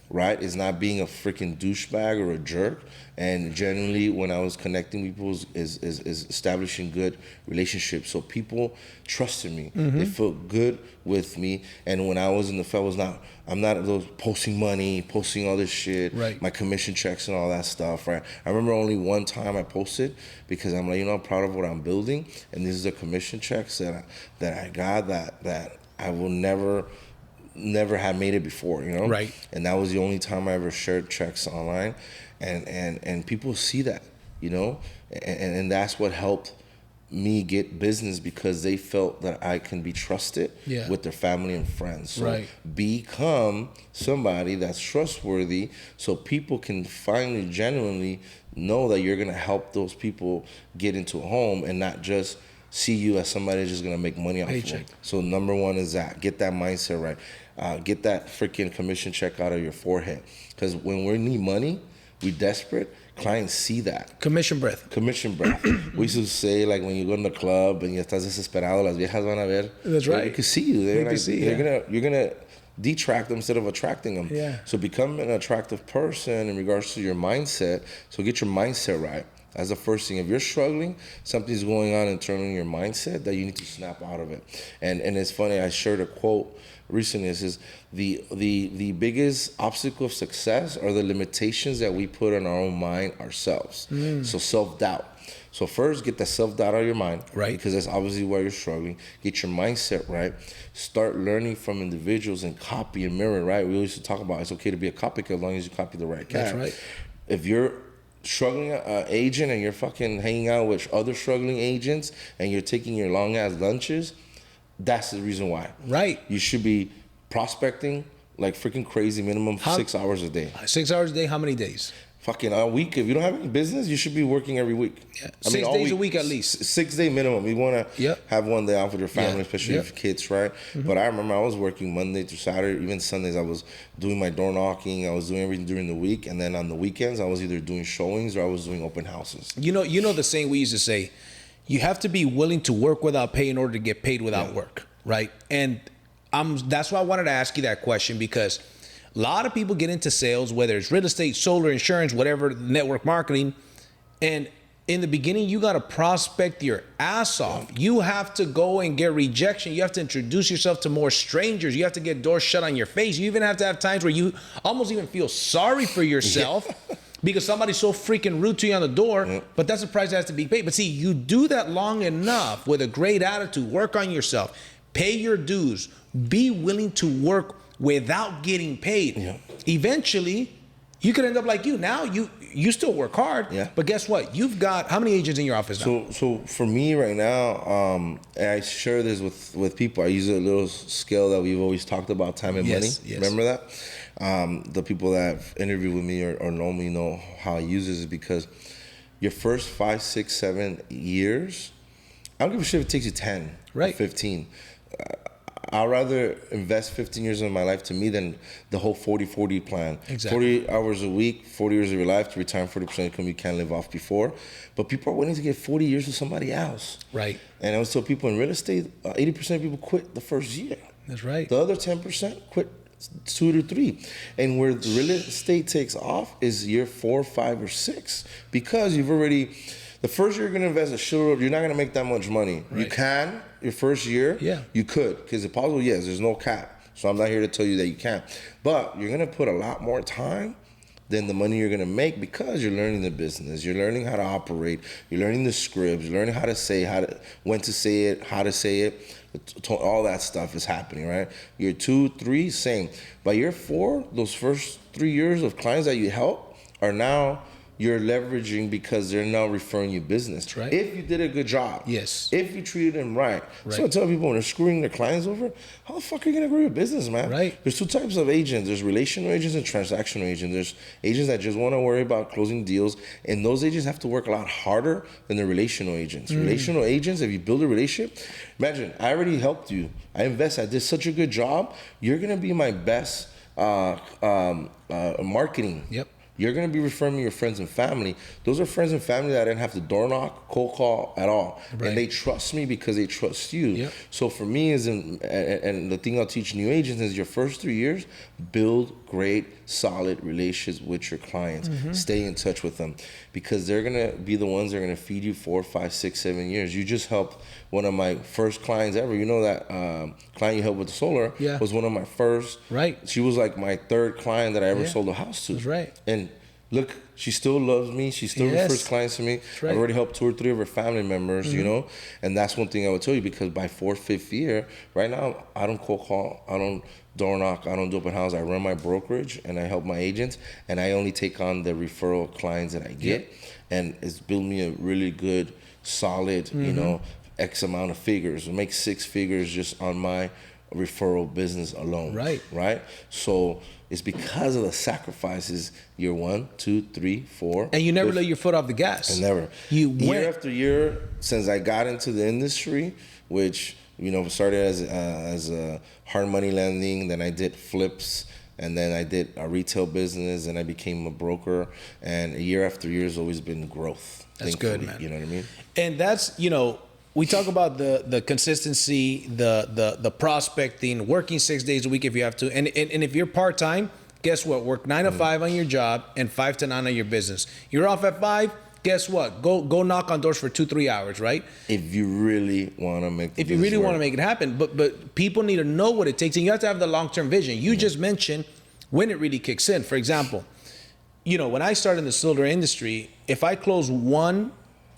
right, is not being a freaking douchebag or a jerk. And generally, when I was connecting people, is establishing good relationships. So people trusted me. They felt good with me. And when I was in the field, I'm not those posting money, posting all this shit, my commission checks and all that stuff, right? I remember only one time I posted because I'm like, you know, I'm proud of what I'm building, and these are the commission checks that I got that I will never had made it before, you know? Right. And that was the only time I ever shared checks online. And people see that, you know? And that's what helped me get business, because they felt that I can be trusted with their family and friends. So become somebody that's trustworthy so people can finally genuinely know that you're gonna help those people get into a home and not just see you as somebody that's just gonna make money off of them. So number one is that. Get that mindset right. Get that freaking commission check out of your forehead. Because when we need money, we desperate, clients see that. Commission breath. We used to say, like, when you go in the club and ya estás desesperado, las viejas van a ver. That's right. They can see you. You're gonna detract them instead of attracting them. Yeah. So become an attractive person in regards to your mindset. So get your mindset right. That's the first thing. If you're struggling, something's going on internally in your mindset that you need to snap out of it. And it's funny, I shared a quote recently. It says, the biggest obstacle of success are the limitations that we put on our own mind ourselves. So self-doubt. So first, get that self-doubt out of your mind. Right. Because that's obviously why you're struggling. Get your mindset right. Start learning from individuals and copy and mirror, right? We always talk about it's okay to be a copycat as long as you copy the right cat. That's right. If you're struggling agent and you're fucking hanging out with other struggling agents and you're taking your long-ass lunches, that's the reason why. Right. You should be prospecting like freaking crazy, minimum 6 hours a day. 6 hours a day, how many days? Fucking a week. If you don't have any business, you should be working every week. Yeah. 6 days a week at least. 6 day minimum. You want to have one day off with your family, especially if kids, right? But I remember I was working Monday through Saturday, even Sundays. I was doing my door knocking. I was doing everything during the week, and then on the weekends, I was either doing showings or I was doing open houses. You know the saying we used to say, you have to be willing to work without pay in order to get paid without work, right? And that's why I wanted to ask you that question, because a lot of people get into sales, whether it's real estate, solar, insurance, whatever, network marketing. And in the beginning, you got to prospect your ass off. You have to go and get rejection. You have to introduce yourself to more strangers. You have to get doors shut on your face. You even have to have times where you almost even feel sorry for yourself because somebody's so freaking rude to you on the door, but that's the price that has to be paid. But see, you do that long enough with a great attitude, work on yourself, pay your dues, be willing to work without getting paid. Eventually, you could end up like you. Now you still work hard, but guess what? You've got how many agents in your office now? So for me right now, and I share this with people. I use a little scale that we've always talked about, time and money. Yes. Remember that? The people that have interviewed with me or know me know how I use this is because your first 5, 6, 7 years, I don't give a shit if it takes you 10 or 15. I'd rather invest 15 years of my life to me than the whole 40-40 plan. Exactly. 40 hours a week, 40 years of your life to retire 40% income you can't live off before. But people are willing to get 40 years with somebody else. Right. And I was telling people in real estate, 80% of people quit the first year. That's right. The other 10% quit 2 to 3. And where the real estate takes off is year 4, 5, or 6. Because you've already, the first year you're going to invest a shitload, you're not going to make that much money. Right. You can. Your first year, you could, because it's possible, yes, there's no cap. So I'm not here to tell you that you can't. But you're going to put a lot more time than the money you're going to make because you're learning the business. You're learning how to operate. You're learning the scripts. You're learning how to say, when to say it, how to say it. All that stuff is happening, right? Year 2, 3, same. By year 4, those first 3 years of clients that you help are now you're leveraging because they're now referring you business. That's right. If you did a good job. Yes. If you treated them right. So I tell people when they're screwing their clients over, how the fuck are you going to grow your business, man? Right. There's 2 types of agents. There's relational agents and transactional agents. There's agents that just want to worry about closing deals, and those agents have to work a lot harder than the relational agents. Relational agents, if you build a relationship, imagine, I already helped you. I did such a good job. You're going to be my best marketing. Yep. You're going to be referring me your friends and family. Those are friends and family that I didn't have to door knock, cold call at all. Right. And they trust me because they trust you. Yep. So for me, and the thing I'll teach new agents is your first 3 years, build great, solid relationships with your clients. Stay in touch with them because they're going to be the ones that are going to feed you 4, 5, 6, 7 years. You just helped one of my first clients ever. You know that client you helped with the solar was one of my first. Right. She was like my 3rd client that I ever sold a house to. That's right. And look, she still loves me. She's still the first client to me. Right. I've already helped 2 or 3 of her family members, you know? And that's one thing I would tell you because by 4th, 5th year, right now, I don't cold call. I don't door knock. I don't do open house. I run my brokerage and I help my agents. And I only take on the referral clients that I get. And it's built me a really good, solid, you know, X amount of figures. I make 6 figures just on my referral business alone. Right. So it's because of the sacrifices year 1, 2, 3, 4. And you never let your foot off the gas. I never. Year after year, since I got into the industry, which, you know, started as a hard money lending, then I did flips, and then I did a retail business, and I became a broker. And year after year has always been growth. That's good, man. You know what I mean? And that's, you know, we talk about the consistency, the prospecting, working 6 days a week if you have to. And if you're part-time, guess what? Work 9 to 5 on your job and 5 to 9 on your business. You're off at 5, guess what? Go knock on doors for 2-3 hours, right? If you really want to make if you really want to make it happen. But people need to know what it takes, and you have to have the long-term vision. You just mentioned when it really kicks in. For example, when I started in the solar industry, if I close 1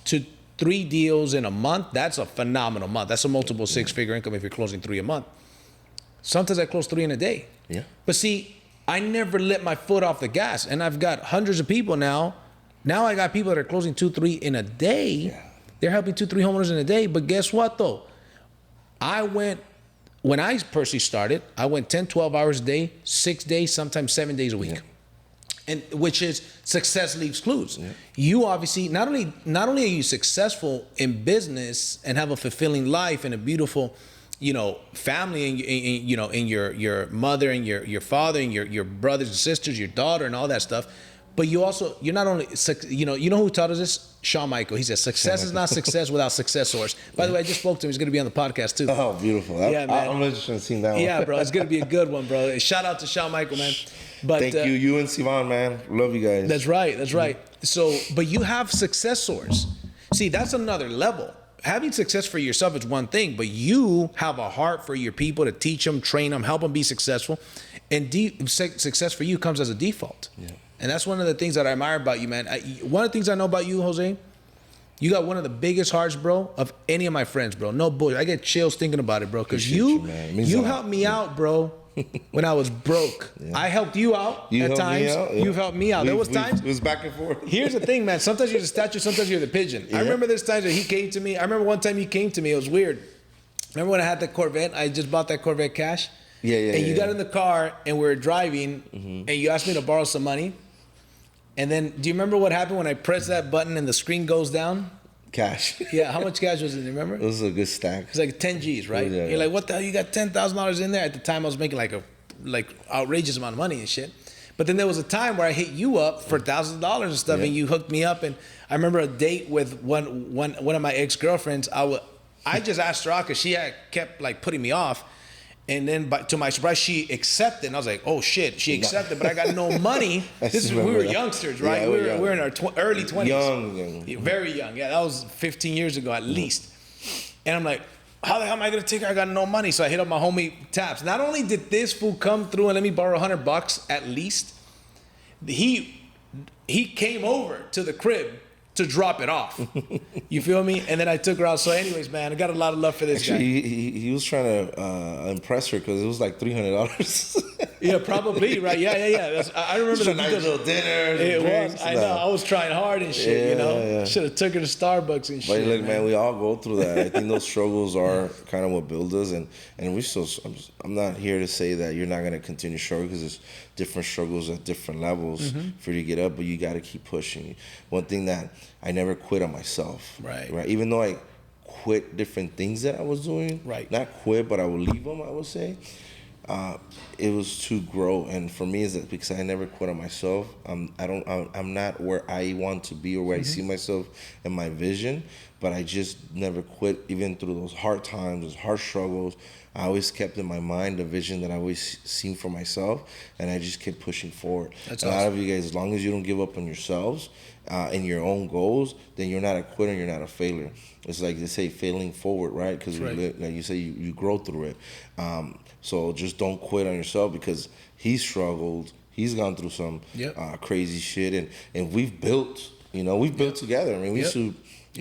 to 3 deals in a month, that's a phenomenal month. That's a multiple six-figure income if you're closing 3 a month. Sometimes I close 3 in a day. Yeah. But see, I never let my foot off the gas, and I've got hundreds of people now. Now I got people that are closing 2-3 in a day. Yeah. They're helping 2-3 homeowners in a day. But guess what though? When I personally started, I went 10-12 hours a day, 6 days, sometimes 7 days a week. Yeah. And which is success leaves clues. Yeah. You obviously not only are you successful in business and have a fulfilling life and a beautiful, family and your mother and your father and your brothers and sisters, your daughter and all that stuff, but you're not only, who taught us this? Shawn Michael. He says, success is not success without successors. By the way, I just spoke to him. He's going to be on the podcast too. Oh, beautiful. Yeah, man. I'm interested in seeing that one. Yeah, bro. It's going to be a good one, bro. Shout out to Shawn Michael, man. But thank you and Sivan, man. Love you guys. That's right. That's right. So, but you have successors. See, that's another level. Having success for yourself is one thing, but you have a heart for your people to teach them, train them, help them be successful. And success for you comes as a default. Yeah. And that's one of the things that I admire about you, man. One of the things I know about you, Jose, you got one of the biggest hearts, bro, of any of my friends, bro. No bullshit. I get chills thinking about it, bro, because you helped me out, bro, when I was broke. Yeah. I helped you out at times. You've helped me out. There was times. It was back and forth. Here's the thing, man. Sometimes you're the statue, sometimes you're the pigeon. Yeah. I remember there's times that he came to me. I remember one time he came to me. It was weird. Remember when I had the Corvette? I just bought that Corvette cash. Yeah. And you got in the car and we were driving, and you asked me to borrow some money. And then, do you remember what happened when I pressed that button and the screen goes down? Cash. Yeah, how much cash was it? Do you remember? It was a good stack. It's like 10 G's, right? Yeah. You're like, what the hell? You got $10,000 in there? At the time, I was making like outrageous amount of money and shit. But then there was a time where I hit you up for $1,000 and stuff, and you hooked me up. And I remember a date with one of my ex-girlfriends. I just asked her out because she had kept like putting me off. And then, to my surprise, she accepted. And I was like, "Oh shit!" She accepted, but I got no money. We were youngsters, right? Yeah, we were in our early 20s, young, very young. Yeah, that was 15 years ago at least. And I'm like, "How the hell am I gonna take her? I got no money." So I hit up my homie Taps. Not only did this fool come through and let me borrow $100 at least, he came over to the crib to drop it off. You feel me? And then I took her out. So anyways, man, I got a lot of love for this guy. He was trying to impress her because it was like $300. Yeah, probably, right? Yeah. I remember the nice little dinner. It was. I know. I was trying hard and shit, Yeah. Should have took her to Starbucks and shit. But look, man, we all go through that. I think those struggles are kind of what build us. And we still, I'm not here to say that you're not going to continue struggling because there's different struggles at different levels for you to get up, but you got to keep pushing. One thing that I never quit on myself. Right. Even though I quit different things that I was doing. Right. Not quit, but I would leave them, I would say. It was to grow, and for me, is that because I never quit on myself. I'm not where I want to be or where I see myself in my vision, but I just never quit, even through those hard times, those hard struggles. I always kept in my mind the vision that I always seen for myself, and I just kept pushing forward. That's awesome. A lot of you guys, as long as you don't give up on yourselves and your own goals, then you're not a quitter, you're not a failure. It's like they say, failing forward, right? Because like you say, you grow through it. So just don't quit on yourself, because he struggled. He's gone through some crazy shit, and we've built. We've built together. I mean, we used to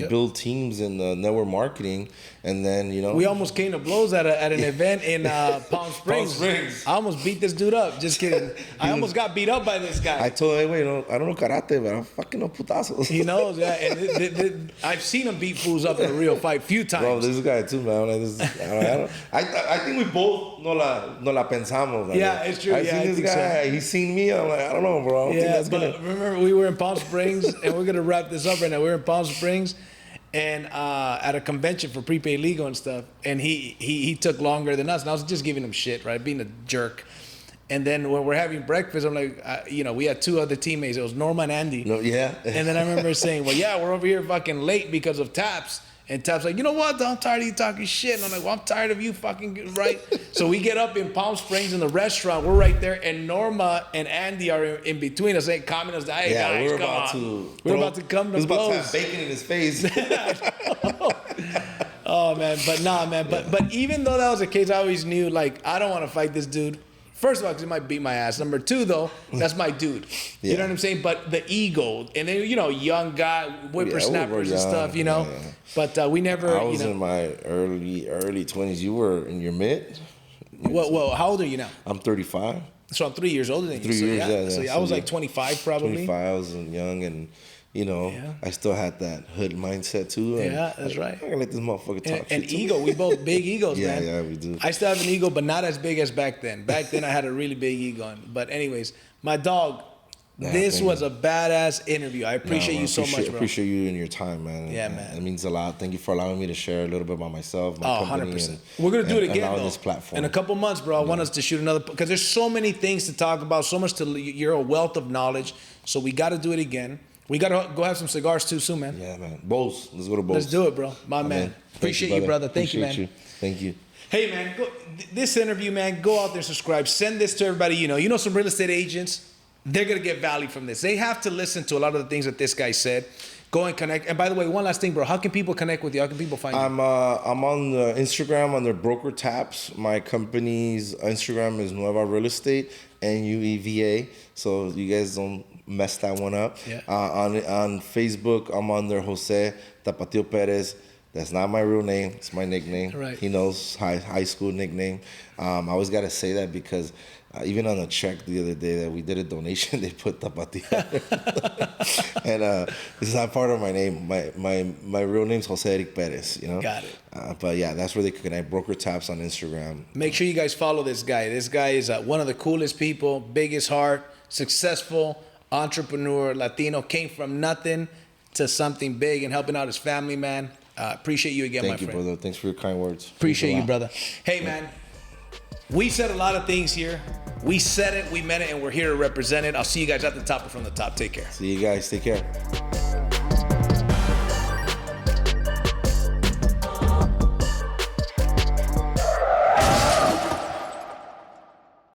build teams in network marketing, and then we almost came to blows at an event in Palm Springs. I almost beat this dude up. Just kidding. I almost got beat up by this guy. I told him, wait, I don't know karate, but I'm fucking no putazos. He knows, yeah. And I've seen him beat fools up in a real fight a few times. Bro, this guy too, man. I think we both no la pensamos. Man. Yeah, it's true. I seen this guy. So. He's seen me. I'm like, I don't know, bro. I don't think that's gonna. Remember, we were in Palm Springs, and we're gonna wrap this up right now. We're in Palm Springs. And at a convention for prepaid legal and stuff, and he took longer than us, and I was just giving him shit, right, being a jerk. And then when we're having breakfast, I'm like, we had two other teammates. It was Norma and Andy. No, yeah. And then I remember saying, well, yeah, we're over here fucking late because of Taps. And Tap's like, you know what? I'm tired of you talking shit. And I'm like, well, I'm tired of you fucking, right? So we get up in Palm Springs in the restaurant. We're right there. And Norma and Andy are in between us, like, commenting us, hey, guys, we're come about on. We're about to come to blows. blows. About to have bacon in his face. Oh, man. But nah, man. But even though that was the case, I always knew, like, I don't want to fight this dude. First of all, because he might beat my ass. Number two, though, that's my dude. Yeah. You know what I'm saying? But the ego, and then, you know, young guy, whippersnappers and stuff, you know. Yeah. But we never, I was in my early 20s. You were in your mid? Well, how old are you now? I'm 35. So I'm 3 years older than you. 3 years, yeah. So I was like 25 probably. 25, I was young and... You know, I still had that hood mindset too. And yeah, that's right. I gotta let this motherfucker talk. And ego, we both big egos, man. Yeah, we do. I still have an ego, but not as big as back then. Back then, I had a really big ego. But anyways, my dog, this was a badass interview. I appreciate you so much, bro. I appreciate you and your time, man. Yeah, man. It means a lot. Thank you for allowing me to share a little bit about myself, my company. 100%. We're going to do it again, though. This platform. In a couple months, bro, I want us to shoot another, because there's so many things to talk about, so much to, you're a wealth of knowledge. So we got to do it again. We got to go have some cigars too soon, man. Yeah, man. Bose. Let's go to Bose. Let's do it, bro. My man. Appreciate you, brother. Thank you, man. Thank you. Hey, man. This interview, man, go out there, subscribe. Send this to everybody you know. You know some real estate agents, they're going to get value from this. They have to listen to a lot of the things that this guy said. Go and connect. And by the way, one last thing, bro. How can people connect with you? How can people find you? I'm on Instagram under Broker Taps. My company's Instagram is Nueva Real Estate, NUEVA. So you guys don't mess that one up. Yeah. On Facebook, I'm under Jose Tapatio Perez. That's not my real name. It's my nickname. Right. He knows high school nickname. I always got to say that because even on a check the other day that we did a donation, they put Tapatio. And it's not part of my name. My real name's Jose Eric Perez, you know? Got it. But yeah, that's where they can connect. Broker Taps on Instagram. Make sure you guys follow this guy. This guy is one of the coolest people, biggest heart, successful entrepreneur, Latino, came from nothing to something big and helping out his family, man. Appreciate you again, my friend. Thank you, brother. Thanks for your kind words. Appreciate you, brother. Hey, man, we said a lot of things here. We said it, we meant it, and we're here to represent it. I'll see you guys at the top or from the top. Take care. See you guys. Take care.